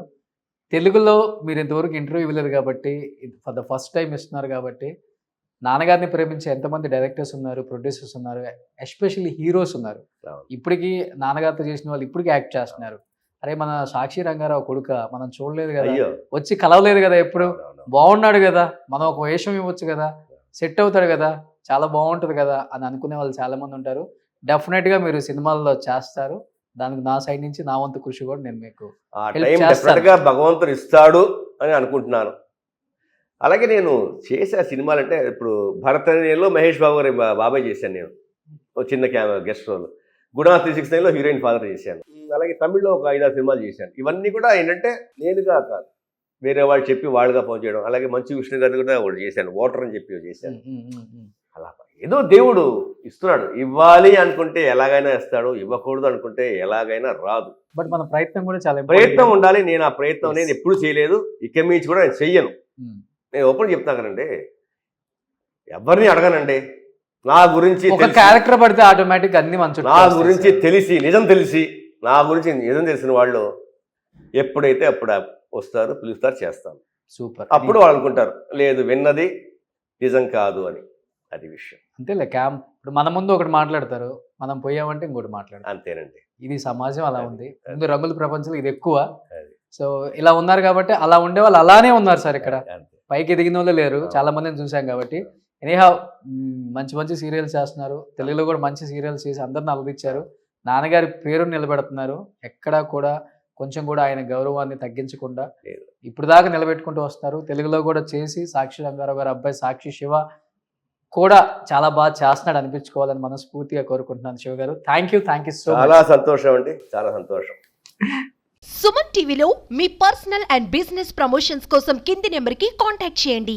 తెలుగులో మీరు ఇంతవరకు ఇంటర్వ్యూ ఇవ్వలేదు కాబట్టి, ఫర్ ద ఫస్ట్ టైం ఇస్తున్నారు కాబట్టి, నాన్నగారిని ప్రేమించే ఎంతమంది డైరెక్టర్స్ ఉన్నారు, ప్రొడ్యూసర్స్ ఉన్నారు, ఎస్పెషల్లీ హీరోస్ ఉన్నారు. ఇప్పటికీ నాన్నగారితో చేసిన వాళ్ళు ఇప్పటికీ యాక్ట్ చేస్తున్నారు. అరే మన సాక్షి రంగారావు కొడుక మనం చూడలేదు కదా, అయ్యో వచ్చి కలవలేదు కదా, ఎప్పుడు అవునవును. బాగున్నాడు కదా, మనం ఒక వేషం ఇవ్వచ్చు కదా, సెట్ అవుతాడు కదా, చాలా బాగుంటుంది కదా అని అనుకునే వాళ్ళు చాలా మంది ఉంటారు. డెఫినెట్గా మీరు సినిమాల్లో చేస్తారు. దానికి నా సైడ్ నుంచి నా వంతు కృషి కూడా నేను మీకు ఆ help టైం చేస్తాను. డెఫినెట్గా భగవంతుడు ఇస్తాడు అని అనుకుంటున్నాను. అలాగే నేను చేసే సినిమాలు అంటే ఇప్పుడు భరతనేలో మహేష్ బాబు గారి బాబాయ్ చేశాను నేను, ఒక చిన్న గెస్ట్ రోల్. గుణా 369లో హీరోయిన్ ఫాదర్ చేశాను. అలాగే తమిళ్లో ఒక 5-6 సినిమాలు చేశాను. ఇవన్నీ కూడా ఏంటంటే నేనుగా కాదు, వేరే వాళ్ళు చెప్పి వాళ్ళుగా ఫోన్ చేయడం. అలాగే మంచు విష్ణు గారిని కూడా ఒకటి చేశాను, వాటర్ అని చెప్పి చేశాను. అలా ఏదో దేవుడు ఇస్తున్నాడు, ఇవ్వాలి అనుకుంటే ఎలాగైనా ఇస్తాడు, ఇవ్వకూడదు అనుకుంటే ఎలాగైనా రాదు. బట్ మన ప్రయత్నం కూడా చాలా ప్రయత్నం ఉండాలి. నేను ఆ ప్రయత్నం నేను ఎప్పుడు చేయలేదు, ఇక మించి కూడా నేను చెయ్యను. నేను ఓపెన్ చెప్తాను కదండి, ఎవరిని అడగనండి. నా గురించి ఒక తెలిసి, క్యారెక్టర్ పడితే ఆటోమేటిక్ అన్ని మంచి నా గురించి తెలిసి నిజం తెలిసిన వాళ్ళు ఎప్పుడైతే అప్పుడు వస్తారు, పిలుస్తారు, చేస్తాను. సూపర్. అప్పుడు వాళ్ళు అనుకుంటారు లేదు విన్నది నిజం కాదు అని. అది విషయం. అంతేలే, క్యాంప్ ఇప్పుడు మన ముందు ఒకటి మాట్లాడతారు, మనం పోయామంటే ఇంకోటి మాట్లాడతారు. అంతేనండి. ఇది సమాజం అలా ఉంది. ముందు రంగుల ప్రపంచంలో ఇది ఎక్కువ. అది. సో ఇలా ఉన్నారు కాబట్టి, అలా ఉండే వాళ్ళు అలానే ఉన్నారు సార్. ఇక్కడ అంతే. పైకి ఎదిగిన వాళ్ళు లేరు, చాలా మందిని చూసాం కాబట్టి. ఎనీహౌ మంచి మంచి సీరియల్స్ చేస్తున్నారు, తెలుగులో కూడా మంచి సీరియల్స్ చేసి అందరిని అలరించారు. నాన్నగారి పేరుని నిలబెడుతున్నారు. ఎక్కడా కూడా కొంచెం కూడా ఆయన గౌరవాన్ని తగ్గించకుండా లేదు. ఇప్పుడు దాకా నిలబెట్టుకుంటూ వస్తున్నారు. తెలుగులో కూడా చేసి సాక్షి రంగారావు గారి అబ్బాయి సాక్షి శివ కూడా చాలా బాగా చేస్తున్నాడు అనిపించుకోవాలని మనస్ఫూర్తిగా కోరుకుంటున్నాను. శివ గారు, థ్యాంక్ యూ సో మచ్. చాలా సంతోషం అండి, చాలా సంతోషం. సుమన్ టీవీలో మీ పర్సనల్ అండ్ బిజినెస్ ప్రమోషన్స్ కోసం కింది నెంబర్కి కాంటాక్ట్ చేయండి.